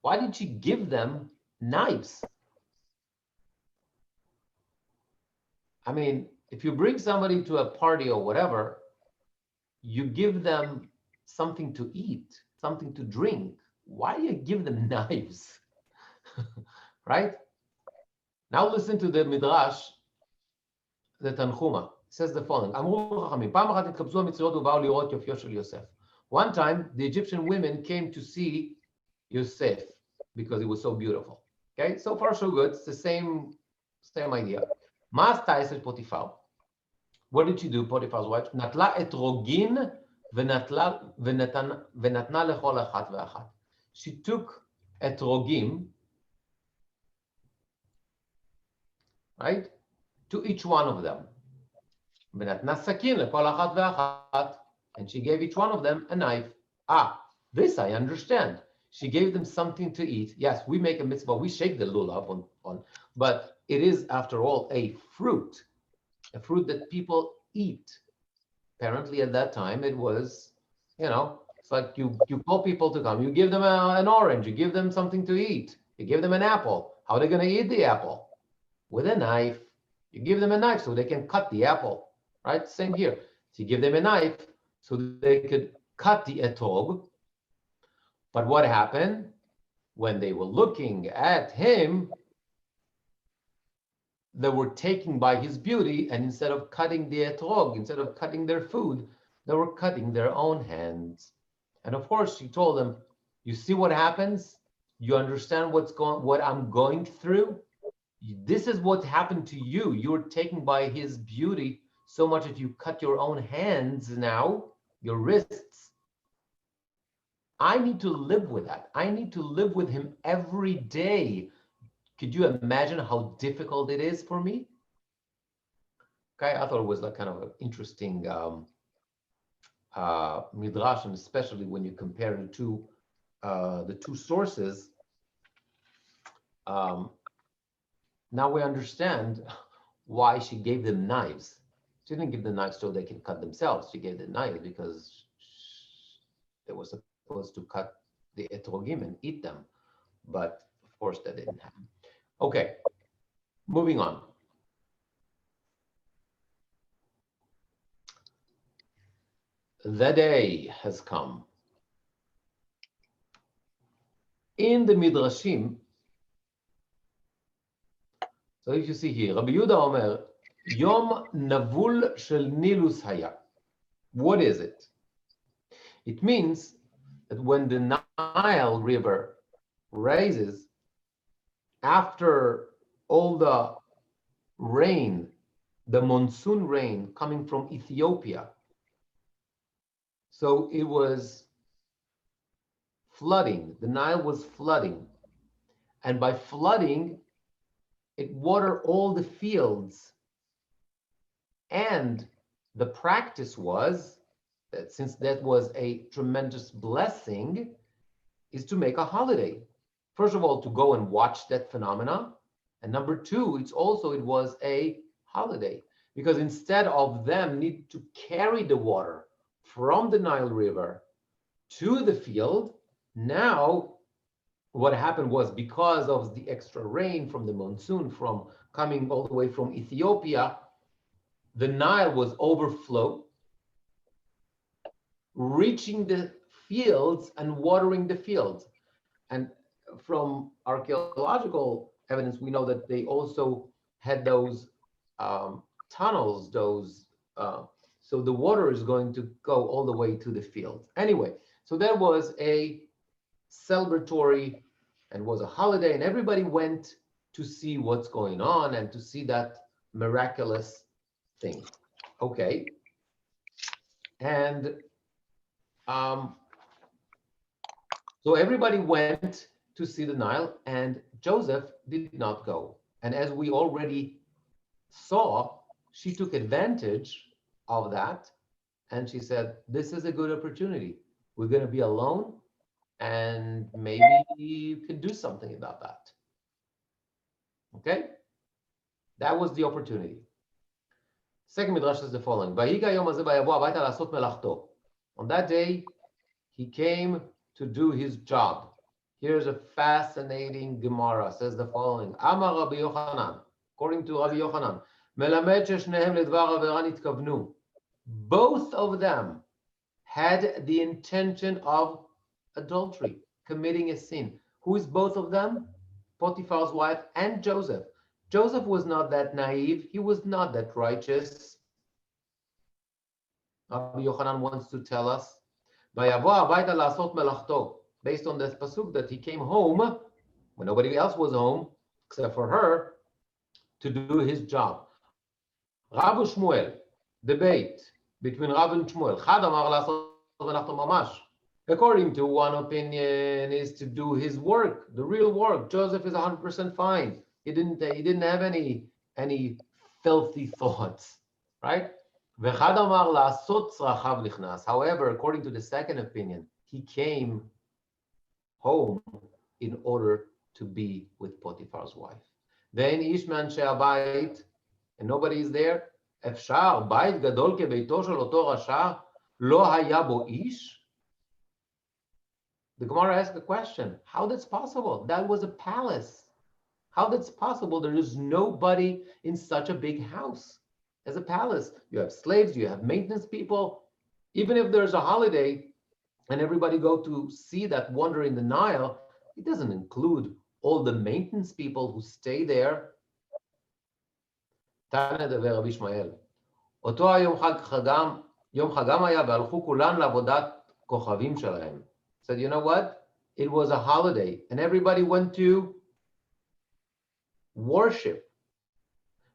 Why did she give them knives? I mean, if you bring somebody to a party or whatever, you give them something to eat, something to drink. Why do you give them knives? Right? Now listen to the Midrash, the Tanhuma. It says the following. One time, the Egyptian women came to see Yosef because he was so beautiful. Okay, so far so good. It's the same idea. What did she do, Potiphar's wife? נטלה אתרוגין ונתנה לכל אחת ואחת. She took etrogim, right, to each one of them. ונתנה סכין לכל אחת ואחת. And she gave each one of them a knife. This I understand. She gave them something to eat. Yes, we make a mitzvah, we shake the lulav on, but it is, after all, a fruit that people eat. Apparently, at that time, it was, it's like you call people to come. You give them an orange. You give them something to eat. You give them an apple. How are they going to eat the apple? With a knife. You give them a knife so they can cut the apple, right? Same here. So you give them a knife so they could cut the etrog. But what happened? When they were looking at him, they were taken by his beauty, and instead of cutting the etrog, instead of cutting their food, they were cutting their own hands. And of course, she told them, you see what happens? You understand what I'm going through? This is what happened to you. You're taken by his beauty so much that you cut your own hands now, your wrists. I need to live with that. I need to live with him every day. Could you imagine how difficult it is for me? Okay, I thought it was like kind of an interesting midrash, and especially when you compare the two sources. now we understand why she gave them knives. She didn't give them knives so they can cut themselves. She gave them knives because they were supposed to cut the etrogim and eat them. But of course, that didn't happen. Okay, moving on. The day has come. In the Midrashim, so if you see here, Rabbi Yehuda Omer, Yom Navul Shel Nilus Haya. What is it? It means that when the Nile River rises, after all the rain, the monsoon rain coming from Ethiopia, so it was flooding. The Nile was flooding. And by flooding, it watered all the fields. And the practice was that since that was a tremendous blessing, is to make a holiday. First of all, to go and watch that phenomena. And number two, it was a holiday because instead of them need to carry the water from the Nile River to the field, now what happened was because of the extra rain from the monsoon from coming all the way from Ethiopia, the Nile was overflow, reaching the fields and watering the fields. And from archaeological evidence, we know that they also had those tunnels, so the water is going to go all the way to the fields. Anyway, so there was a celebratory and was a holiday, and everybody went to see what's going on and to see that miraculous thing. Okay. And so everybody went to see the Nile, and Joseph did not go. And as we already saw, she took advantage of that, and she said, this is a good opportunity. We're going to be alone, and maybe you could do something about that. Okay? That was the opportunity. Second midrash says the following. On that day, he came to do his job. Here's a fascinating Gemara, says the following. Amar Rabbi Yochanan, according to Rabbi Yochanan, Melamed sheshnehem ledvar avera nitkavnu. Both of them had the intention of adultery, committing a sin. Who is both of them? Potiphar's wife and Joseph. Joseph was not that naive. He was not that righteous. Rabbi Yochanan wants to tell us, based on this pasuk, that he came home when nobody else was home except for her to do his job. Rav Shmuel, debate between Rav and Shmuel. According to one opinion, is to do his work, the real work. Joseph is 100% fine. He didn't have any filthy thoughts, right? However, according to the second opinion, he came home in order to be with Potiphar's wife. Then Ishman She'abayit, and nobody is there. Efshar Bayit Gadol kebeito shel oto rasha lo haya bo ish. The Gemara asks a question: how that's possible? That was a palace. How that's possible? There is nobody in such a big house as a palace. You have slaves, you have maintenance people. Even if there's a holiday and everybody go to see that wonder in the Nile, it doesn't include all the maintenance people who stay there. תנא דבר רבי ישמעאל, אותו היום יום חגם היה והלכו כולן לעבודת כוכבים שלהם. Said, you know what? It was a holiday and everybody went to worship.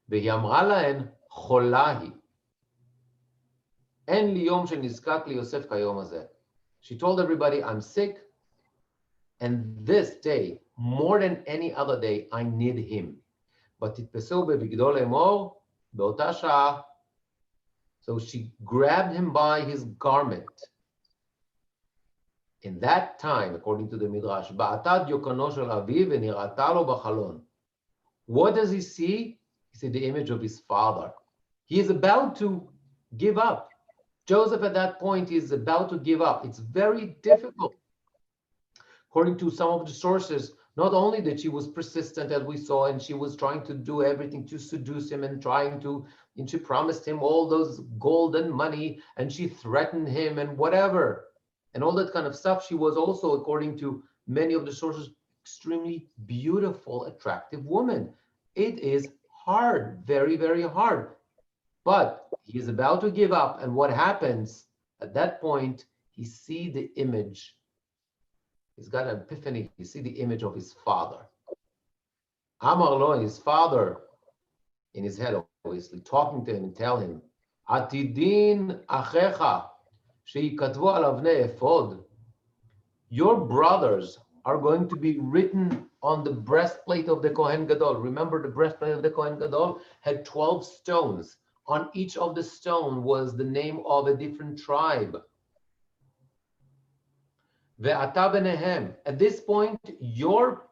והיא אמרה להן, חולה היא. אין לי יום שנזקק ליוסף כיום הזה. She told everybody, I'm sick, and this day, more than any other day, I need him. ותתפסו בבגדו לאמור, באותה שעה. So she grabbed him by his garment. In that time, according to the Midrash, "Ba'ata diokano shel aviv v'nirata lo b'chalon." What does he see? He sees the image of his father. He is about to give up. Joseph at that point is about to give up. It's very difficult. According to some of the sources, not only that she was persistent, as we saw, and she was trying to do everything to seduce him and she promised him all those gold and money, and she threatened him and whatever, and all that kind of stuff. She was also, according to many of the sources, extremely beautiful, attractive woman. It is hard, very, very hard. But he is about to give up, and what happens at that point? He sees the image. He's got an epiphany. You see the image of his father. Amar lo, his father, in his head, obviously, talking to him and tell him, Atidin achecha, sheikatvu al avnei ephod. Your brothers are going to be written on the breastplate of the Kohen Gadol. Remember, the breastplate of the Kohen Gadol had 12 stones. On each of the stone was the name of a different tribe. Ve'ata benehem. At this point, your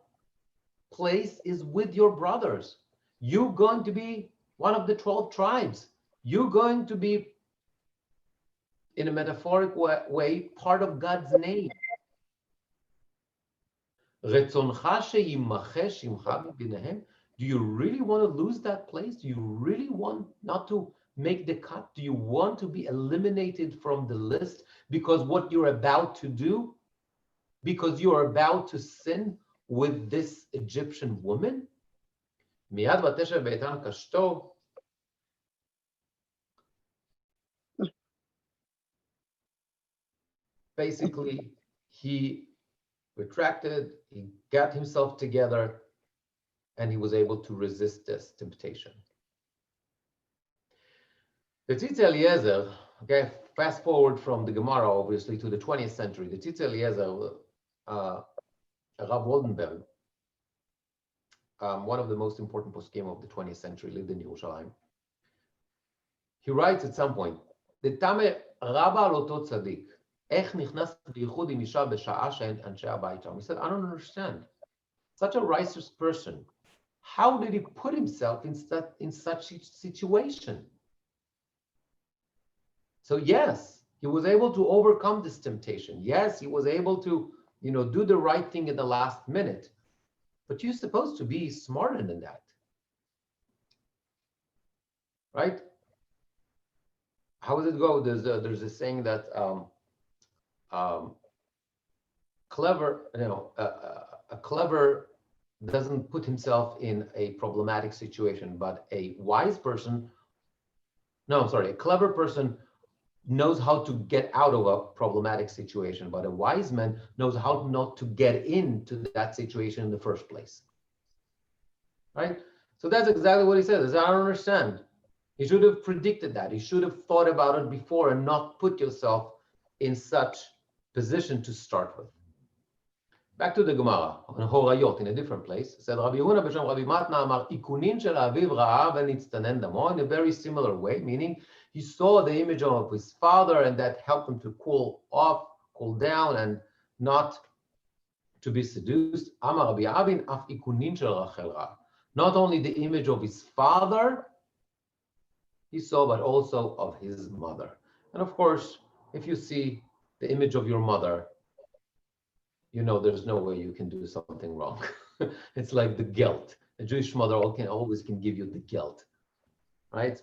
place is with your brothers. You're going to be one of the 12 tribes. You're going to be, in a metaphoric way, part of God's name. Retzoncha sheyimache shimcha benehem. Do you really want to lose that place? Do you really want not to make the cut? Do you want to be eliminated from the list because what you're about to do? Because you are about to sin with this Egyptian woman? Miyad vateshev beitan kashto. Basically, he retracted, he got himself together, and he was able to resist this temptation. The Tzitz Eliezer, okay, fast forward from the Gemara, obviously, to the 20th century. The Tzitz Eliezer, Rav Waldenberg, one of the most important poskim of the 20th century, lived in Yerushalayim. He writes at some point, "Detame raba al oto tzadik, ech nichnas biychud im isha b'sha'a she'en anshe habayit sham." He said, I don't understand. Such a righteous person, how did he put himself in such a situation? So yes, he was able to overcome this temptation. Yes, he was able to, do the right thing in the last minute. But you're supposed to be smarter than that, right? How does it go? There's a saying that a clever doesn't put himself in a problematic situation, but a clever person knows how to get out of a problematic situation, but a wise man knows how not to get into that situation in the first place, right? So that's exactly what he says. I don't understand. He should have predicted that. He should have thought about it before and not put yourself in such position to start with. Back to the Gemara, on Horayot, in a different place. It said, Rabbi Yehuda b'shem Rabbi Matna amar, ikunin shel aviv ra'a v'nitztanen damo, in a very similar way, meaning he saw the image of his father and that helped him to cool down, and not to be seduced. Amar Rabbi Abin, af ikunin shel Rachel ra'a. Not only the image of his father he saw, but also of his mother. And of course, if you see the image of your mother, there's no way you can do something wrong. It's like the guilt. A Jewish mother always can give you the guilt, right?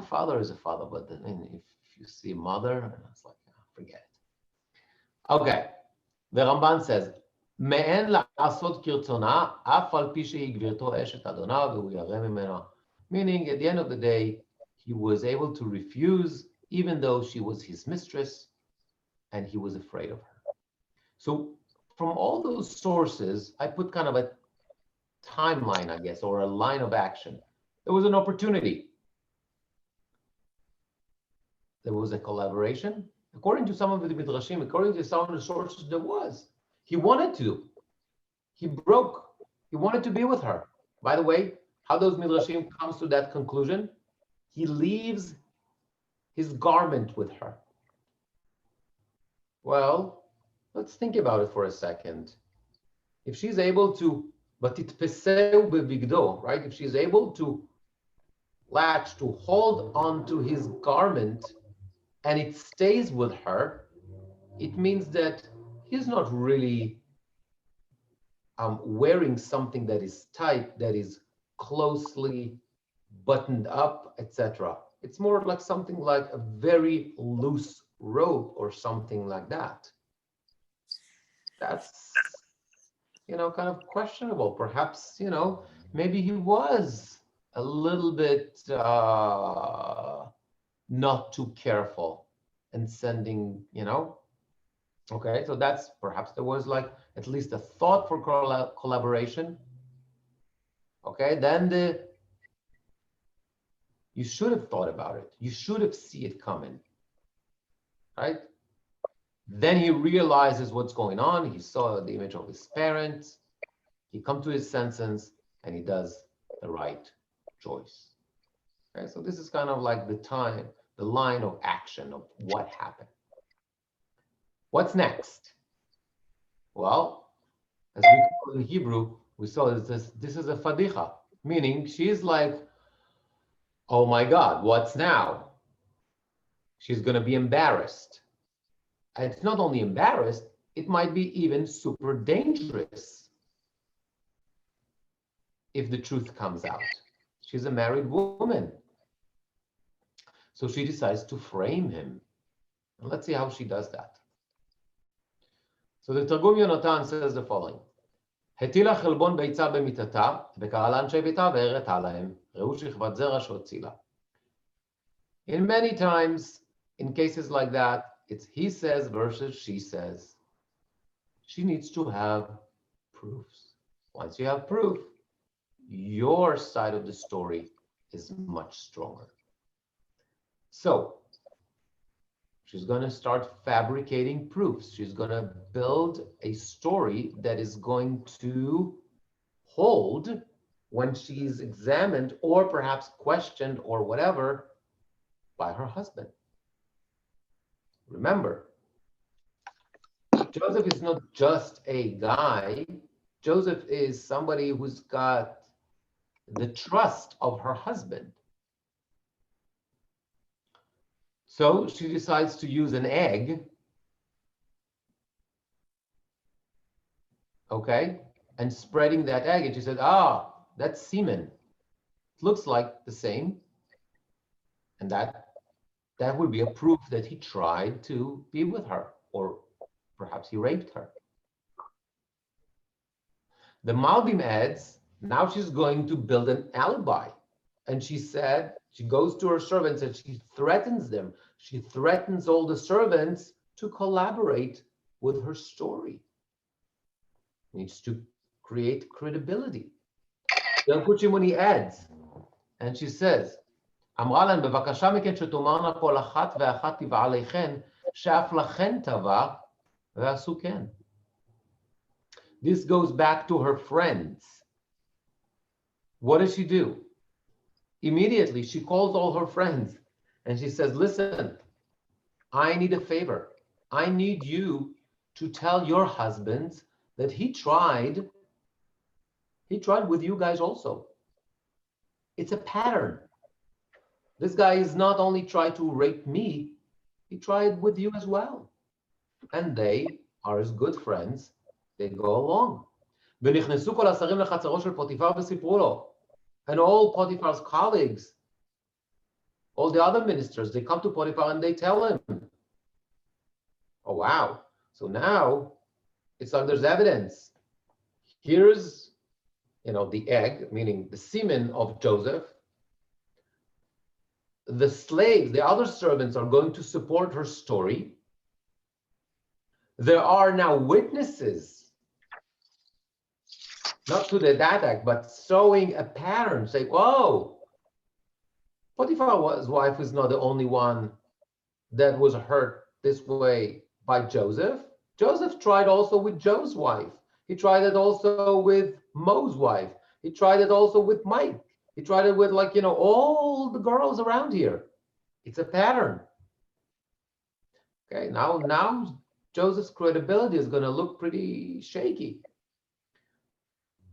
Father is a father, but then if you see mother, it's like, forget it. Okay, the Ramban says, "Me'en la'asot kirtzona, af al pi shehi gvirto eshet adonav v'hu yareh mimena." Meaning, at the end of the day, he was able to refuse, even though she was his mistress, and he was afraid of her. So, from all those sources, I put kind of a timeline, I guess, or a line of action. There was an opportunity. There was a collaboration. According to some of the midrashim, according to some of the sources, there was. He wanted to. He broke. He wanted to be with her. By the way, how those midrashim comes to that conclusion? He leaves his garment with her. Well, Let's think about it for a second. If she's able to, but titpeseu bevigdo, right? If she's able to latch, to hold onto his garment, and it stays with her, it means that he's not really wearing something that is tight, that is closely buttoned up, etc. It's more like something like a very loose robe or something like that. That's, kind of questionable. Perhaps, maybe he was a little bit not too careful and sending, okay, so that's perhaps there was like at least a thought for collaboration. Okay, then you should have thought about it. You should have seen it coming, right? Then he realizes what's going on. He saw the image of his parents. He comes to his senses and he does the right choice. Okay, so this is kind of like the line of action of what happened. What's next? Well, as we call it in Hebrew, we saw this is a fadicha, meaning she's like, oh my God, what's now? She's going to be embarrassed. And it's not only embarrassed, it might be even super dangerous if the truth comes out. She's a married woman. So she decides to frame him. And let's see how she does that. So the Targum Yonatan says the following. הטילה חלבון ביצה במיטתה, וקראה לאנשי ביתה והראתה להם, ראו שכבת זרע שהוצילה. In many times, in cases like that, it's he says versus she says. She needs to have proofs. Once you have proof, your side of the story is much stronger. So, she's going to start fabricating proofs. She's going to build a story that is going to hold when she's examined or perhaps questioned or whatever by her husband. Remember, Joseph is not just a guy. Joseph is somebody who's got the trust of her husband. So she decides to use an egg, okay, and spreading that egg. And she said, that's semen. It looks like the same. And that would be a proof that he tried to be with her, or perhaps he raped her. The Malbim adds, now she's going to build an alibi. And she said, she goes to her servants and she threatens them. She threatens all the servants to collaborate with her story. Needs to create credibility. Then Kuchimuni adds, and she says, אמרה להם, בבקשה מכן שתאמרנה כל אחת ואחת תבעליכן, שאף לכן תבע, ועשו כן. This goes back to her friends. What does she do? Immediately, she calls all her friends and she says, listen, I need a favor. I need you to tell your husbands that he tried with you guys also. It's a pattern. This guy is not only tried to rape me, he tried with you as well. And they are as good friends. They go along. ונכנסו כל השרים לחצרו של פוטיפר וסיפרו לו. And all Potiphar's colleagues, all the other ministers, they come to Potiphar and they tell him. Oh, wow. So now it's like there's evidence. Here's, the egg, meaning the semen of Joseph. The slaves, the other servants are going to support her story. There are now witnesses, not to that act, but showing a pattern, say, whoa, Potiphar's wife is not the only one that was hurt this way by Joseph. Joseph tried also with Joe's wife. He tried it also with Mo's wife. He tried it also with Mike. He tried it with all the girls around here. It's a pattern. Okay, now Joseph's credibility is going to look pretty shaky.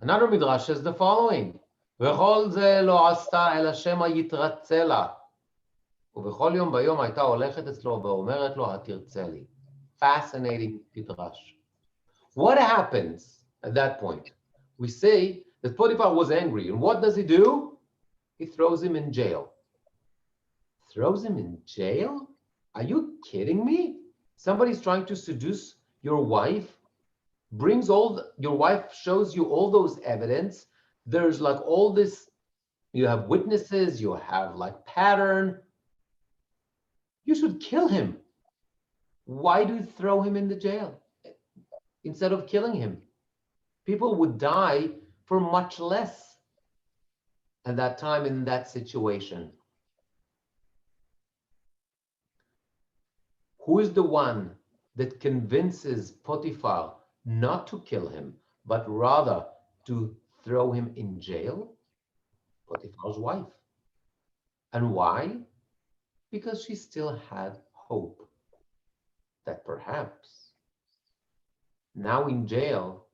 Another midrash says the following, וכל זה לא עשתה אלא שמא יתרצה לה. ובכל יום ביום הייתה הולכת אצלו ואומרת לו, התרצה לי. Fascinating midrash. What happens at that point? We say that Potiphar was angry, and what does he do? He throws him in jail. Throws him in jail? Are you kidding me? Somebody's trying to seduce your wife, your wife shows you all those evidence. There's like all this, you have witnesses, you have like pattern. You should kill him. Why do you throw him in the jail instead of killing him? People would die for much less at that time in that situation. Who is the one that convinces Potiphar not to kill him, but rather to throw him in jail? Potiphar's wife. And why? Because she still had hope that perhaps now in jail,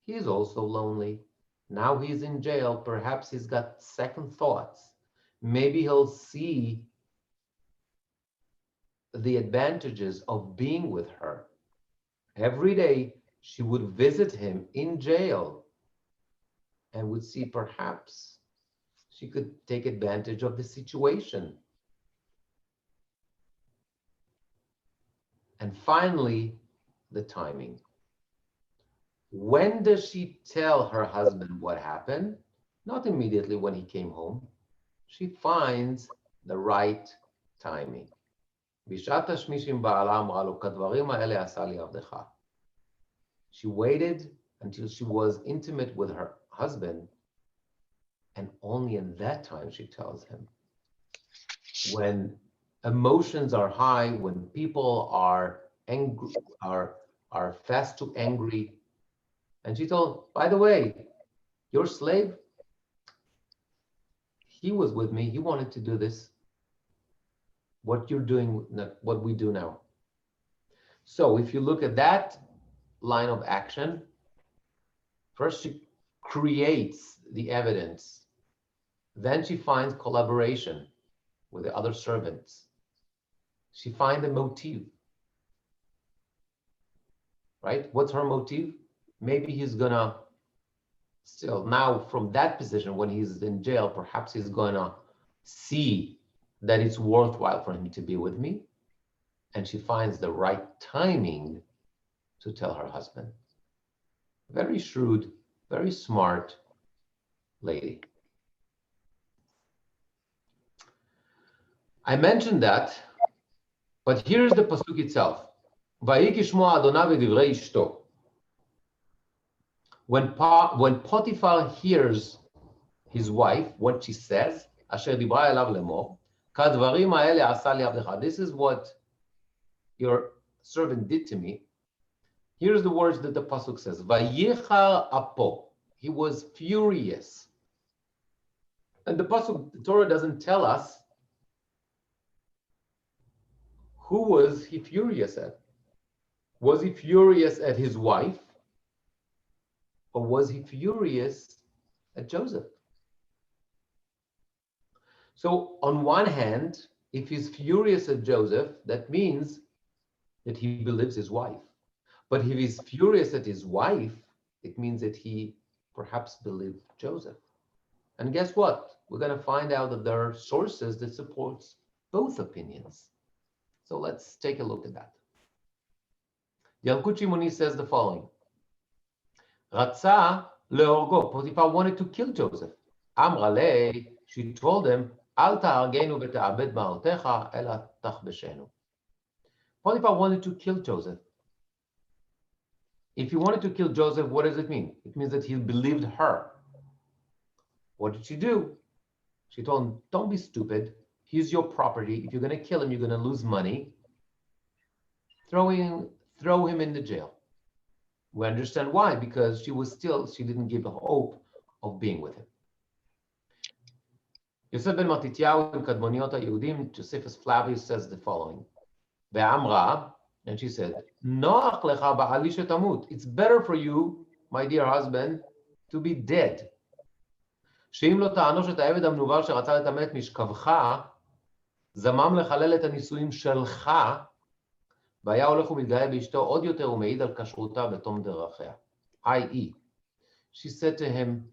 he is also lonely. Now he's in jail, perhaps he's got second thoughts. Maybe he'll see the advantages of being with her. Every day she would visit him in jail and would see perhaps she could take advantage of the situation. And finally, the timing. When does she tell her husband what happened? Not immediately when he came home. She finds the right timing. בשעת השמישים בעלה אמרה לו, כדברים האלה עשה לי עבדך. She waited until she was intimate with her husband, and only in that time she tells him. When emotions are high, when people are angry, are fast to angry, and she told, by the way, your slave, he was with me, he wanted to do this. What you're doing, what we do now. So if you look at that line of action, first she creates the evidence, then she finds collaboration with the other servants. She finds a motive, right? What's her motive? Maybe he's gonna still, now from that position, when he's in jail, perhaps he's gonna see that it's worthwhile for him to be with me. And she finds the right timing to tell her husband. Very shrewd, very smart lady. I mentioned that, but here's the pasuk itself. ויהי כשמוע אדוניו ודברי אשתו. When Potiphar hears his wife, what she says, אשר דיברה אליו לאמור, כדברים האלה עשה לי עבדך. This is what your servant did to me. Here's the words that the pasuk says. Vayichar apo. He was furious. And the pasuk, the Torah doesn't tell us who was he furious at. Was he furious at his wife? Or was he furious at Joseph? So on one hand, if he's furious at Joseph, that means that he believes his wife. But if he's furious at his wife, it means that he perhaps believed Joseph. And guess what? We're going to find out that there are sources that supports both opinions. So let's take a look at that. Yalkut Shimoni says the following. Ratza leorgo. Potiphar wanted to kill Joseph. Amra le, she told him, Al ta'argenu v'ta'abed ma'otecha ela tachbeshenu. Potiphar wanted to kill Joseph. If he wanted to kill Joseph, what does it mean? It means that he believed her. What did she do? She told him, don't be stupid. He's your property. If you're going to kill him, you're going to lose money. Throw him in the jail. We understand why, because she didn't give a hope of being with him. Yosef ben Matityahu in Kadmoniot HaYehudim, Josephus Flavius says the following. Ve'amra, And she said, "Noach lecha ba'ali shetamut." It's better for you, my dear husband, to be dead. שאם לא תענוש את העבד המנוול שרצה לטמא את משכבך, זמם לחלל את הנישואים שלך, והיה הולך ומתגאה באשתו עוד יותר ומעיד על כשרותה בתום דרכיה. i.e., she said to him,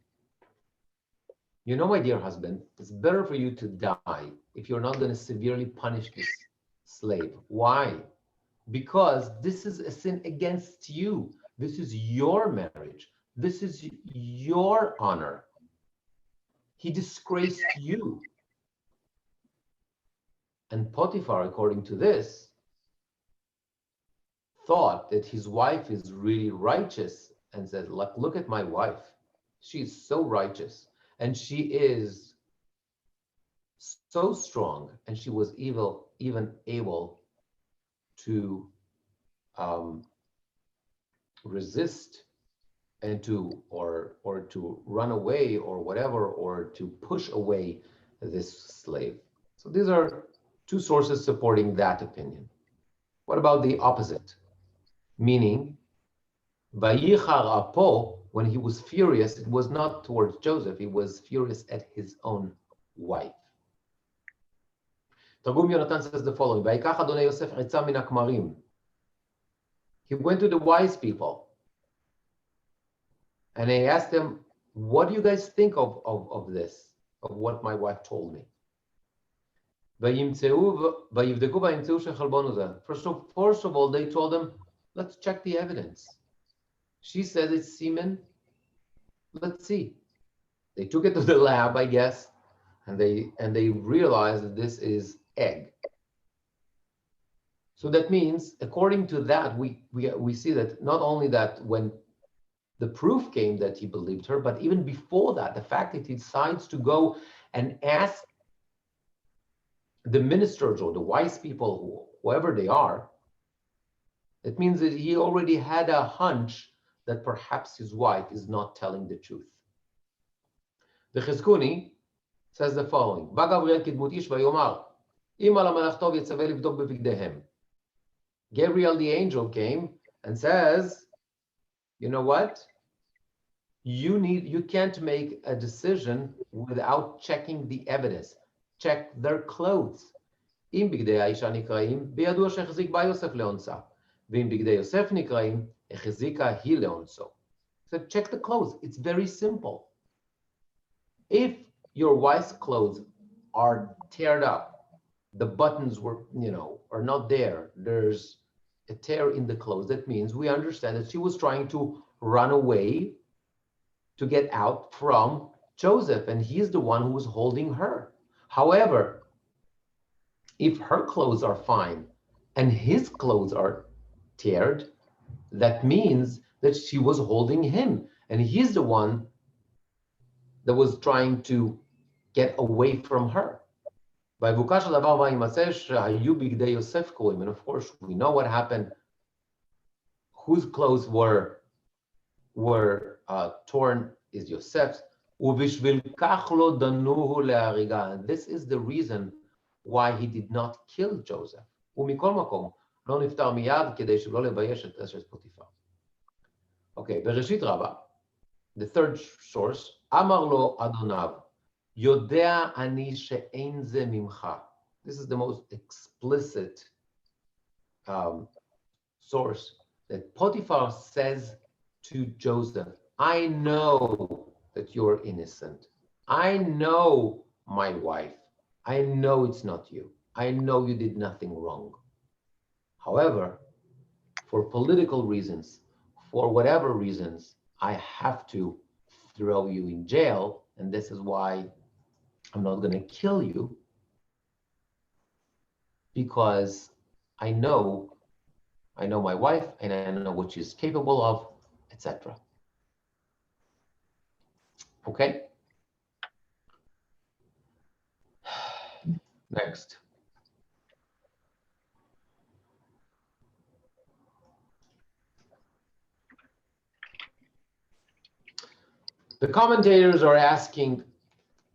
you know, my dear husband, it's better for you to die if you're not going to severely punish this slave. Why? Because this is a sin against you. This is your marriage. This is your honor. He disgraced you. And Potiphar, according to this, thought that his wife is really righteous and said, look at my wife. She's so righteous and she is so strong, and she was even able to resist and to or to run away or whatever, or to push away this slave. So these are two sources supporting that opinion. What about the opposite? Meaning, Vayichar apo, when he was furious, it was not towards Joseph, he was furious at his own wife. Targum Yonatan says the following, Vayikach Adonai Yosef Etzah min hakmarim. He went to the wise people and he asked them, what do you guys think of this, of what my wife told me? First of all, they told him, let's check the evidence. She says it's semen. Let's see. They took it to the lab, I guess, and they realized that this is egg. So that means, according to that, we see that not only that when the proof came that he believed her, but even before that, the fact that he decides to go and ask the ministers or the wise people, whoever they are, it means that he already had a hunch that perhaps his wife is not telling the truth. The Chizkuni says the following, Gabriel the angel came and says, you know what? You can't make a decision without checking the evidence. Check their clothes. אם בגדי האישה נקראים, בידוע שהחזיק בה יוסף לאונסה. ואם בגדי יוסף נקראים, החזיקה היא לאונסו. So check the clothes. It's very simple. If your wife's clothes are teared up, the buttons are not there, there's a tear in the clothes, that means we understand that she was trying to run away to get out from Joseph, and he's the one who was holding her. However, if her clothes are fine and his clothes are teared, that means that she was holding him, and he's the one that was trying to get away from her. And of course, we know what happened. Whose clothes were torn is Yosef's. And this is the reason why he did not kill Joseph. Okay, Bereshit Rabbah, the third source, Amar lo Adonav, Yodea ani she'ein ze mimcha. This is the most explicit source that Potiphar says to Joseph, I know that you're innocent. I know my wife. I know it's not you. I know you did nothing wrong. However, for political reasons, for whatever reasons, I have to throw you in jail, and this is why I'm not going to kill you, because I know my wife and I know what she's capable of, etc. Okay? Next. The commentators are asking,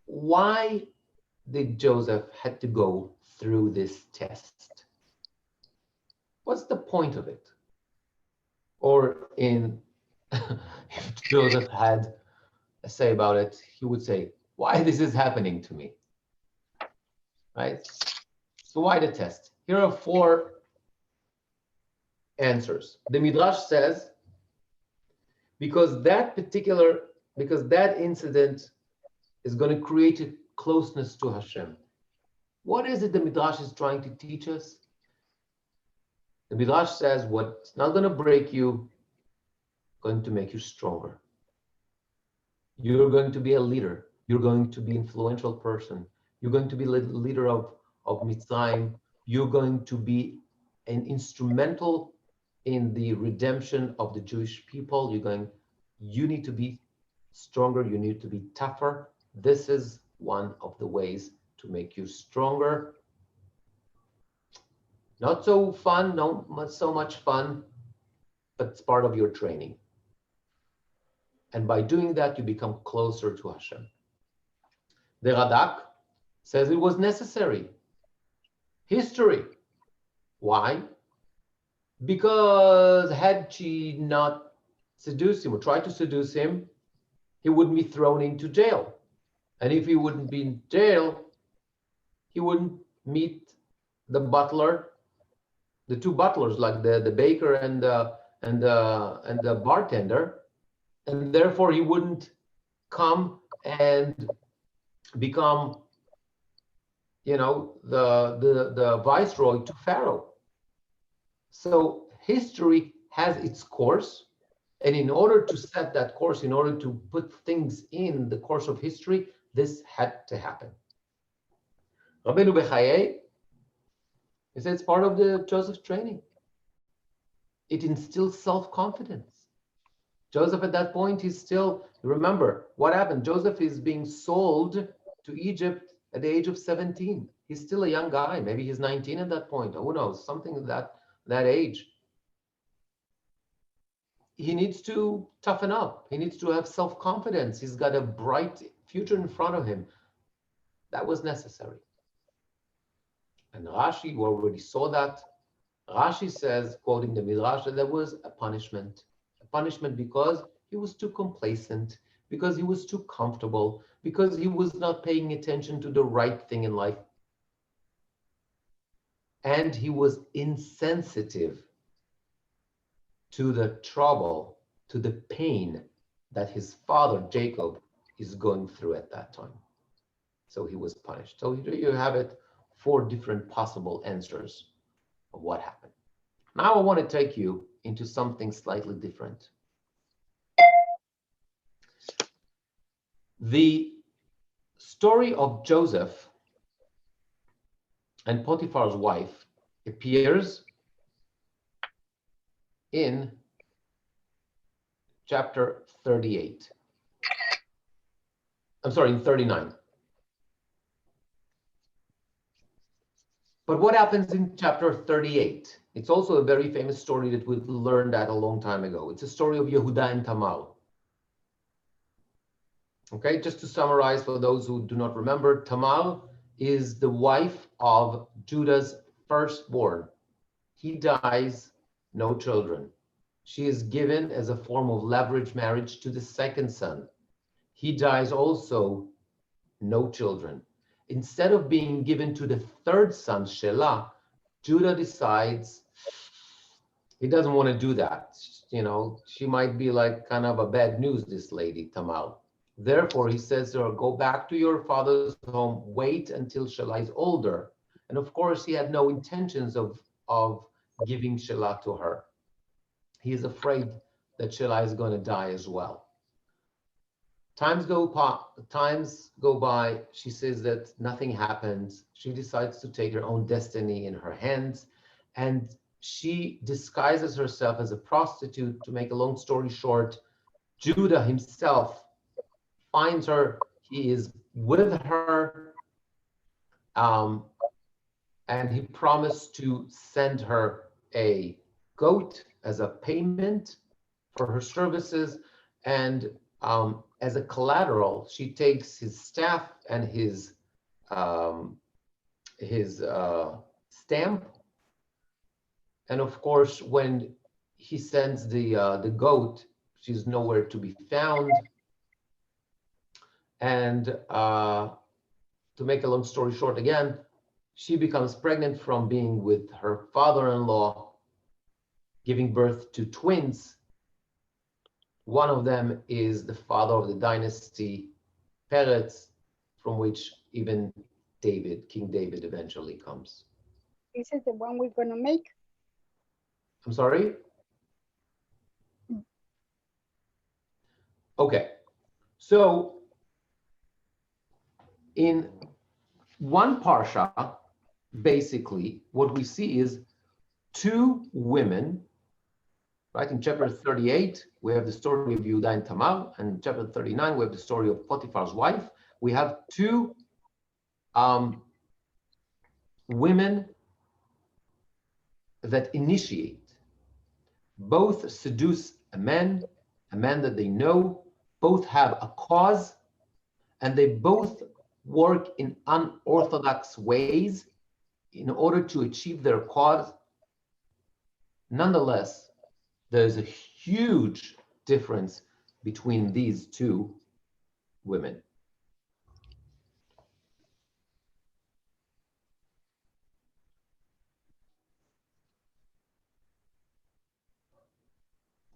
why did Joseph had to go through this test? What's the point of it? Or if Joseph had a say about it, he would say, why this is happening to me, right? So why the test? Here are 4 answers. The Midrash says, because that incident is going to create a closeness to Hashem. What is it the Midrash is trying to teach us? The Midrash says what's not going to break you, going to make you stronger. You're going to be a leader. You're going to be an influential person. You're going to be leader of Mitzrayim. You're going to be an instrumental in the redemption of the Jewish people. You need to be stronger. You need to be tougher. This is one of the ways to make you stronger. Not so fun, not so much fun, but it's part of your training. And by doing that, you become closer to Hashem. The Radak says it was necessary. History. Why? Because had she not seduced him or tried to seduce him, he wouldn't be thrown into jail. And if he wouldn't be in jail, he wouldn't meet the butler, the 2 butlers, like the baker and the bartender, and therefore he wouldn't come and become, the viceroy to Pharaoh. So history has its course, and in order to set that course, in order to put things in the course of history, this had to happen. Rabbeinu Bechaye, he said it's part of the Joseph training. It instills self-confidence. Joseph at that point, he's still, remember what happened? Joseph is being sold to Egypt at the age of 17. He's still a young guy. Maybe he's 19 at that point. Who knows? Something of that age. He needs to toughen up. He needs to have self-confidence. He's got a bright future in front of him. That was necessary. And Rashi, who already saw that, Rashi says, quoting the Midrash, that there was a punishment. A punishment because he was too complacent, because he was too comfortable, because he was not paying attention to the right thing in life. And he was insensitive to the trouble, to the pain that his father, Jacob, is going through at that time. So he was punished. So you have it, 4 different possible answers of what happened. Now I want to take you into something slightly different. The story of Joseph and Potiphar's wife appears in chapter 38. I'm sorry, in 39. But what happens in chapter 38? It's also a very famous story that we learned that a long time ago. It's a story of Yehuda and Tamar. Okay, just to summarize for those who do not remember, Tamar is the wife of Judah's firstborn. He dies, no children. She is given as a form of leverage marriage to the second son. He dies also, no children. Instead of being given to the third son, Shelah, Judah decides he doesn't want to do that. She might be like kind of a bad news, this lady, Tamar. Therefore, he says to her, go back to your father's home, wait until Shelah is older. And of course, he had no intentions of giving Shelah to her. He is afraid that Shelah is going to die as well. Times go by. She says that nothing happens. She decides to take her own destiny in her hands, and she disguises herself as a prostitute. To make a long story short, Judah himself finds her. He is with her, and he promised to send her a goat as a payment for her services, and as a collateral, she takes his staff and his stamp, And of course, when he sends the goat, she's nowhere to be found. And to make a long story short again, she becomes pregnant from being with her father-in-law, giving birth to twins. One of them is the father of the dynasty Peretz, from which even David, King David, eventually comes. This is the one we're gonna make. I'm sorry? Okay, so in one parsha, basically, what we see is two women, right? In chapter 38, we have the story of Yehuda and Tamar, and in chapter 39, we have the story of Potiphar's wife. We have two women that initiate. Both seduce a man that they know, both have a cause, and they both work in unorthodox ways in order to achieve their cause. Nonetheless, there's a huge difference between these two women.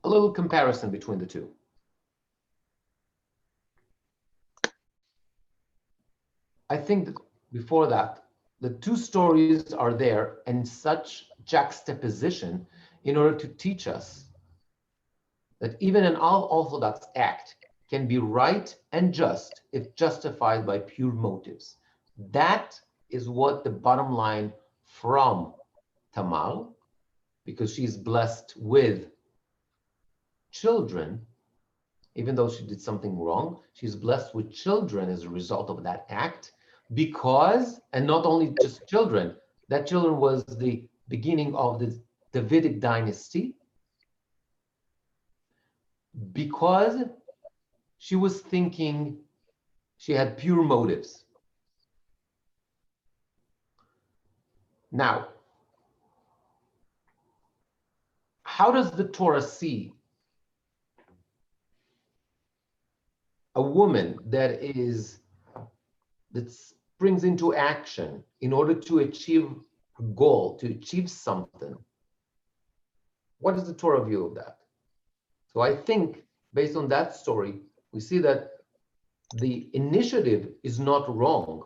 A little comparison between the two. I think that before that, the two stories are there in such juxtaposition in order to teach us that even an unorthodox act can be right and just if justified by pure motives. That is what the bottom line from Tamar, because she's blessed with children, even though she did something wrong, she's blessed with children as a result of that act, because, and not only just children, that children was the beginning of the Davidic dynasty, because she was thinking, she had pure motives. Now, how does the Torah see a woman that springs into action in order to achieve a goal, to achieve something? What is the Torah view of that? So I think based on that story, we see that the initiative is not wrong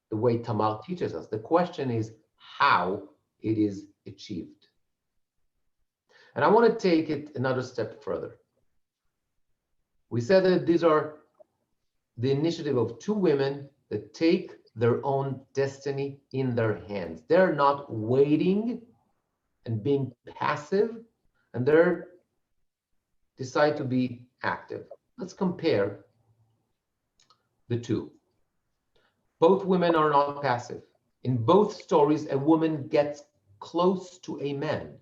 the way Tamar teaches us. The question is how it is achieved. And I want to take it another step further. We said that these are the initiative of two women that take their own destiny in their hands. They're not waiting and being passive, and they're decide to be active. Let's compare the two. Both women are not passive. In both stories, a woman gets close to a man.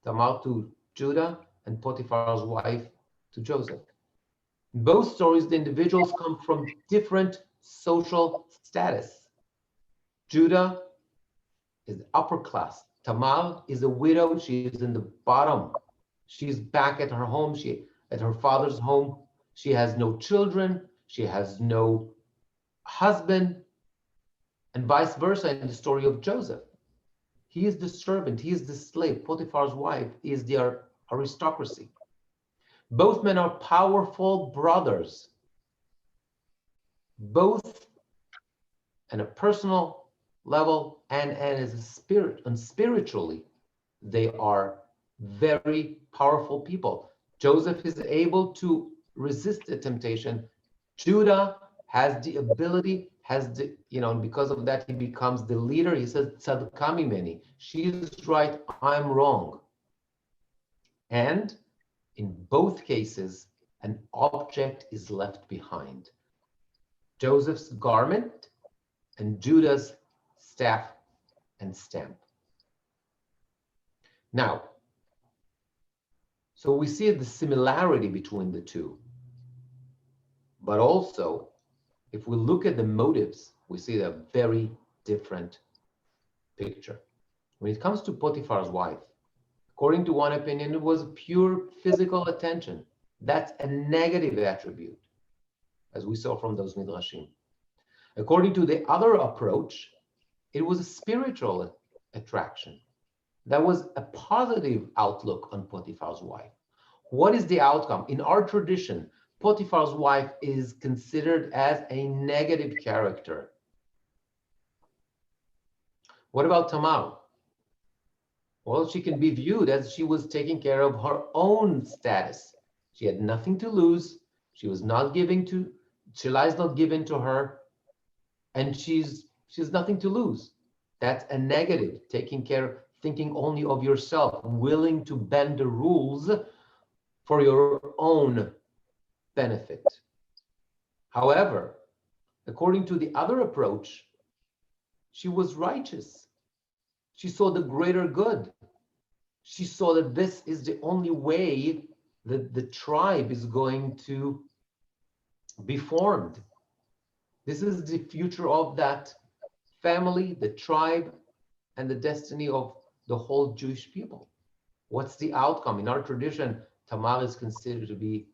Tamar to Judah and Potiphar's wife to Joseph. In both stories, the individuals come from different social status. Judah is upper class. Tamar is a widow. She is in the bottom. She's back at her home, at her father's home. She has no children. She has no husband, and vice versa in the story of Joseph. He is the servant. He is the slave. Potiphar's wife is the aristocracy. Both men are powerful brothers. Both on a personal level and as a spirit and spiritually, they are very powerful people. Joseph is able to resist the temptation. Judah has the ability, and because of that, he becomes the leader. He says, Tzadka mimeni. She is right, I'm wrong. And in both cases, an object is left behind. Joseph's garment and Judah's staff and stamp. Now, so we see the similarity between the two. But also, if we look at the motives, we see a very different picture. When it comes to Potiphar's wife, According to one opinion, it was pure physical attention. That's a negative attribute, as we saw from those midrashim. According to the other approach, it was a spiritual attraction. That was a positive outlook on Potiphar's wife. What is the outcome? In our tradition, Potiphar's wife is considered as a negative character. What about Tamar? Well, she can be viewed as she was taking care of her own status. She had nothing to lose. She was not giving to, Shelah is not given to her, and she's nothing to lose. That's a negative, taking care, thinking only of yourself, willing to bend the rules for your own benefit. However, according to the other approach, she was righteous. She saw the greater good. She saw that this is the only way that the tribe is going to be formed. This is the future of that family, the tribe, and the destiny of the whole Jewish people. What's the outcome? In our tradition, Tamar is considered to be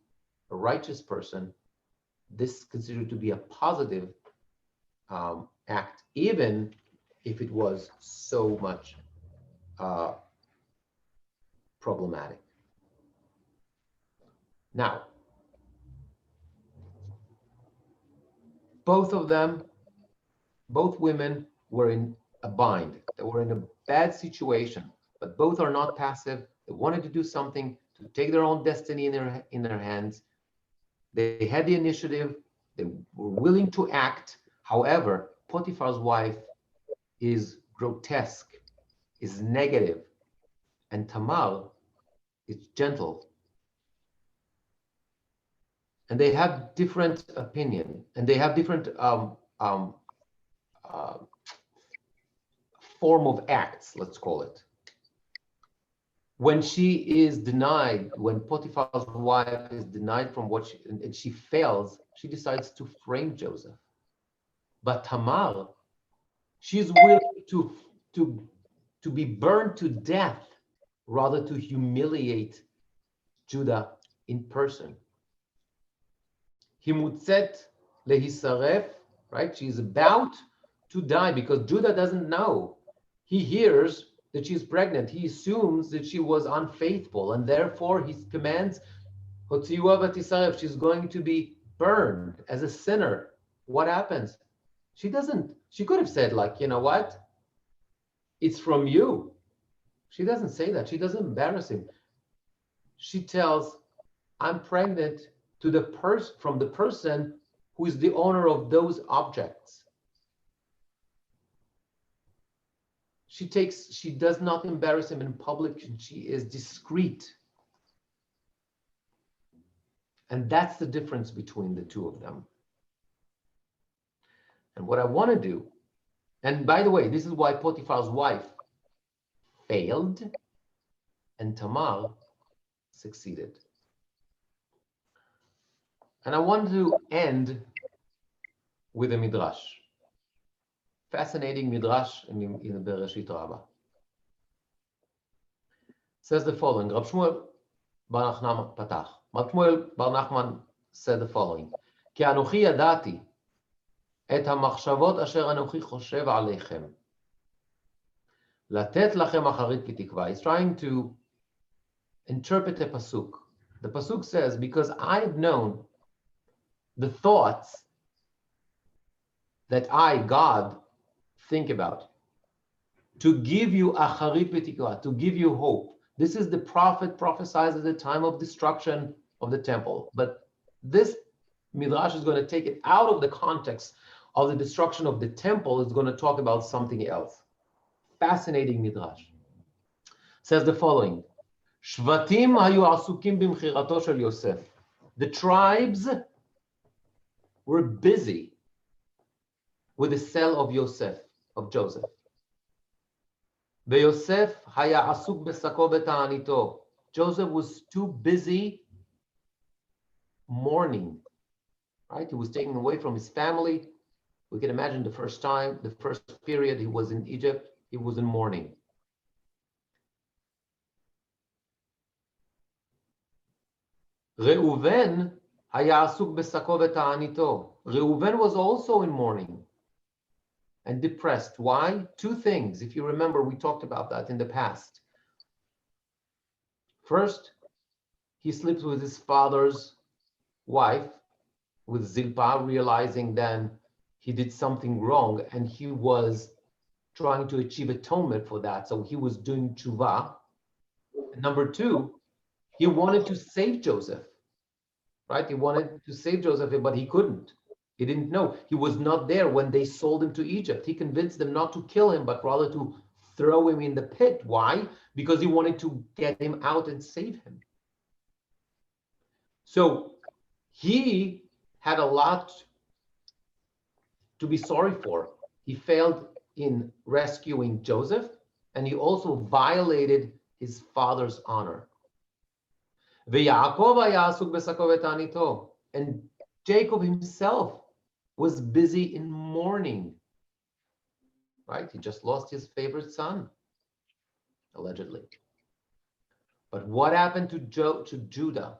a righteous person. This is considered to be a positive act, even if it was so much problematic. Now, both of them, both women were in a bind. They were in a bad situation, but both are not passive. They wanted to do something to take their own destiny in their hands. They had the initiative. They were willing to act. However, Potiphar's wife is grotesque, is negative, and Tamar is gentle. And they have different opinion, and they have different form of acts, let's call it. When she is denied, when Potiphar's wife is denied from what and she fails, she decides to frame Joseph. But Tamar, she's willing to be burned to death rather to humiliate Judah in person. Himutzet lehisaref, right? She's about to die because Judah doesn't know. He hears that she's pregnant. He assumes that she was unfaithful, and therefore he commands, she's going to be burned as a sinner. What happens? She could have said, like, you know what? It's from you. She doesn't say that. She doesn't embarrass him. She tells, I'm pregnant from the person who is the owner of those objects. She does not embarrass him in public, and she is discreet. And that's the difference between the two of them. And what I want to do, and by the way, this is why Potiphar's wife failed and Tamar succeeded. And I want to end with a midrash. Fascinating midrash in Bereshit Rabbah. Says the following. Rab Shmuel bar Nachman patach. Rab Shmuel bar Nachman said the following. כי אנוכי ידעתי את המחשבות אשר אנוכי חושב עליכם. לתת לכם אחרית כתקווה. He's trying to interpret a pasuk. The pasuk says, because I've known the thoughts that I, God, think about, to give you acharit v'tikva, to give you hope. This is the prophet prophesies at the time of destruction of the temple. But this midrash is going to take it out of the context of the destruction of the temple. It's going to talk about something else. Fascinating midrash. Says the following. Shvatim hayu asukim b'mchirato shel Yosef. The tribes were busy with the sale of Joseph. Joseph was too busy mourning, right? He was taken away from his family. We can imagine the first period he was in Egypt, he was in mourning. ראובן היה עסוק בשקו ותעניתו. Reuven was also in mourning and depressed. Why? Two things. If you remember, we talked about that in the past. First, he sleeps with his father's wife, with Zilpah, realizing then he did something wrong and he was trying to achieve atonement for that. So he was doing tshuva. And number two, he wanted to save Joseph, right? He wanted to save Joseph, but he couldn't. He didn't know. He was not there when they sold him to Egypt. He convinced them not to kill him, but rather to throw him in the pit. Why? Because he wanted to get him out and save him. So he had a lot to be sorry for. He failed in rescuing Joseph, and he also violated his father's honor. And Jacob himself was busy in mourning, right? He just lost his favorite son, allegedly. But what happened to Judah?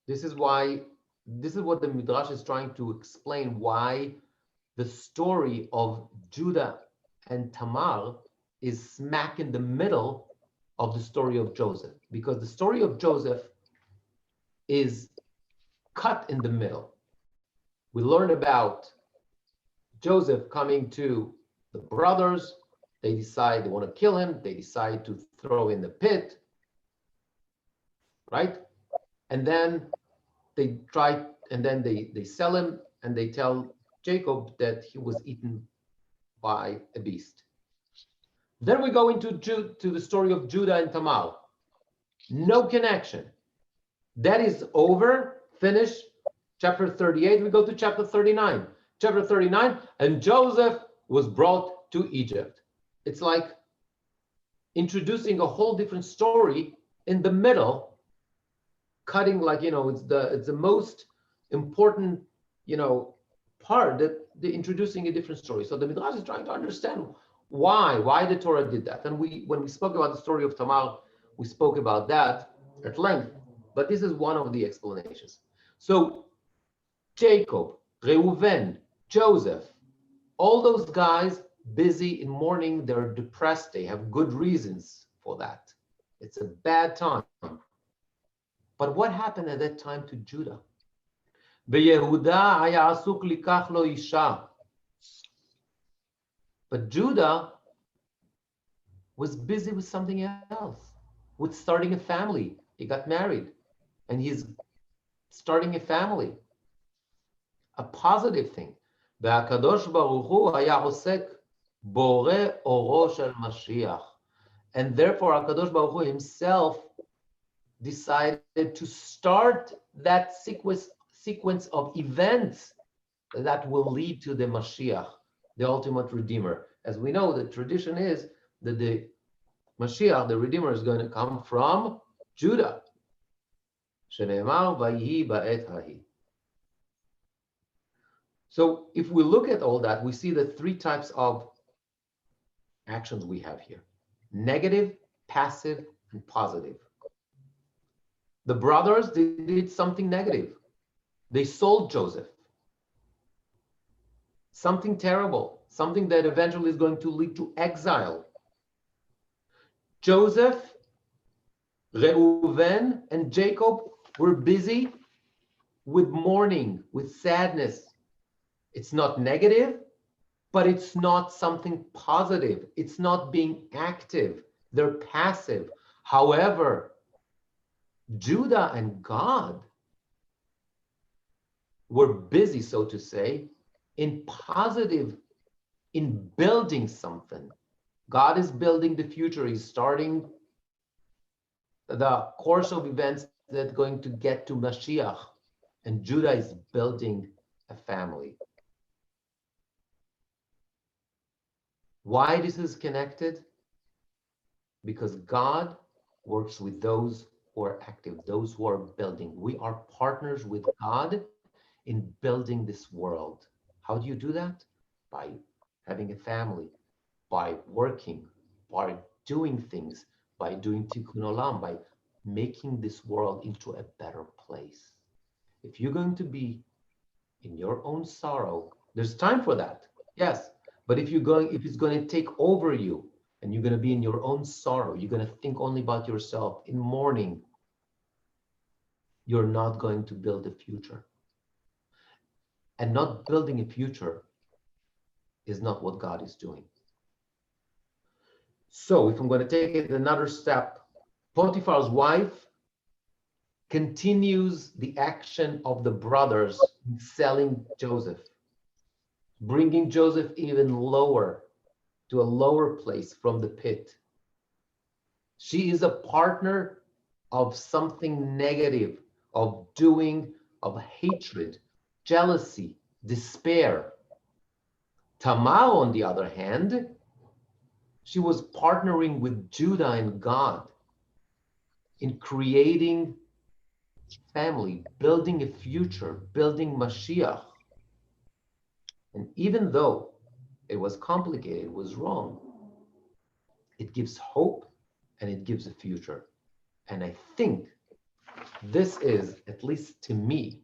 This is what the Midrash is trying to explain, why the story of Judah and Tamar is smack in the middle of the story of Joseph, because the story of Joseph is cut in the middle. We learn about Joseph coming to the brothers. They decide they want to kill him. They decide to throw in the pit, right? And then they sell him, and they tell Jacob that he was eaten by a beast. Then we go into the story of Judah and Tamar. No connection. That is over, finished. Chapter 38, we go to chapter 39. Chapter 39, and Joseph was brought to Egypt. It's like introducing a whole different story in the middle, cutting, like, it's the most important, part, that the introducing a different story. So the Midrash is trying to understand why the Torah did that. And when we spoke about the story of Tamar, we spoke about that at length, but this is one of the explanations. So Jacob, Reuven, Joseph, all those guys busy in mourning, they're depressed, they have good reasons for that. It's a bad time. But what happened at that time to Judah? But Judah was busy with something else, with starting a family. He got married, and he's starting a family, a positive thing. והקדוש ברוך הוא היה עוסק בורא אורו של משיח. And therefore, HaKadosh Baruch Hu himself decided to start that sequence of events that will lead to the Mashiach, the ultimate Redeemer. As we know, the tradition is that the Mashiach, the Redeemer, is going to come from Judah. שנאמר, ויהי בעת ההיא. So if we look at all that, we see the three types of actions we have here: negative, passive, and positive. The brothers did something negative. They sold Joseph. Something terrible, something that eventually is going to lead to exile. Joseph, Reuven, and Jacob were busy with mourning, with sadness. It's not negative, but it's not something positive. It's not being active. They're passive. However, Judah and God were busy, so to say, in positive, in building something. God is building the future. He's starting the course of events that's going to get to Mashiach. And Judah is building a family. Why this is connected? Because God works with those who are active, those who are building. We are partners with God in building this world. How do you do that? By having a family, by working, by doing things, by doing tikkun olam, by making this world into a better place. If you're going to be in your own sorrow, there's time for that, yes. But if it's going to take over you and you're going to be in your own sorrow, you're going to think only about yourself in mourning, you're not going to build a future. And not building a future is not what God is doing. So if I'm going to take it another step, Potiphar's wife continues the action of the brothers in selling Joseph, bringing Joseph even lower, to a lower place from the pit. She is a partner of something negative, of doing, of hatred, jealousy, despair. Tamar, on the other hand, she was partnering with Judah and God in creating family, building a future, building Mashiach. And even though it was complicated, it was wrong, it gives hope and it gives a future. And I think this is, at least to me,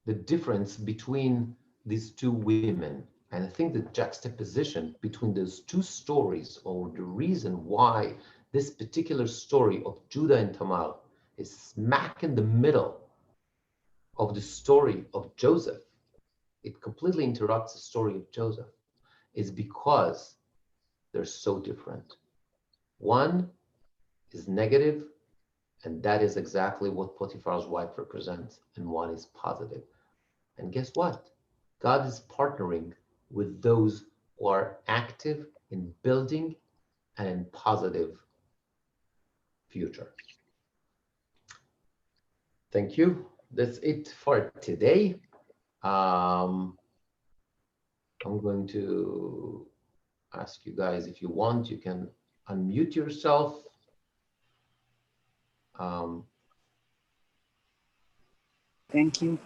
the difference between these two women. And I think the juxtaposition between those two stories, or the reason why this particular story of Judah and Tamar is smack in the middle of the story of Joseph, it completely interrupts the story of Joseph, is because they're so different. One is negative, and that is exactly what Potiphar's wife represents, and one is positive. And guess what? God is partnering with those who are active in building and in positive future. Thank you. That's it for today. I'm going to ask you guys, if you want, you can unmute yourself. Thank you.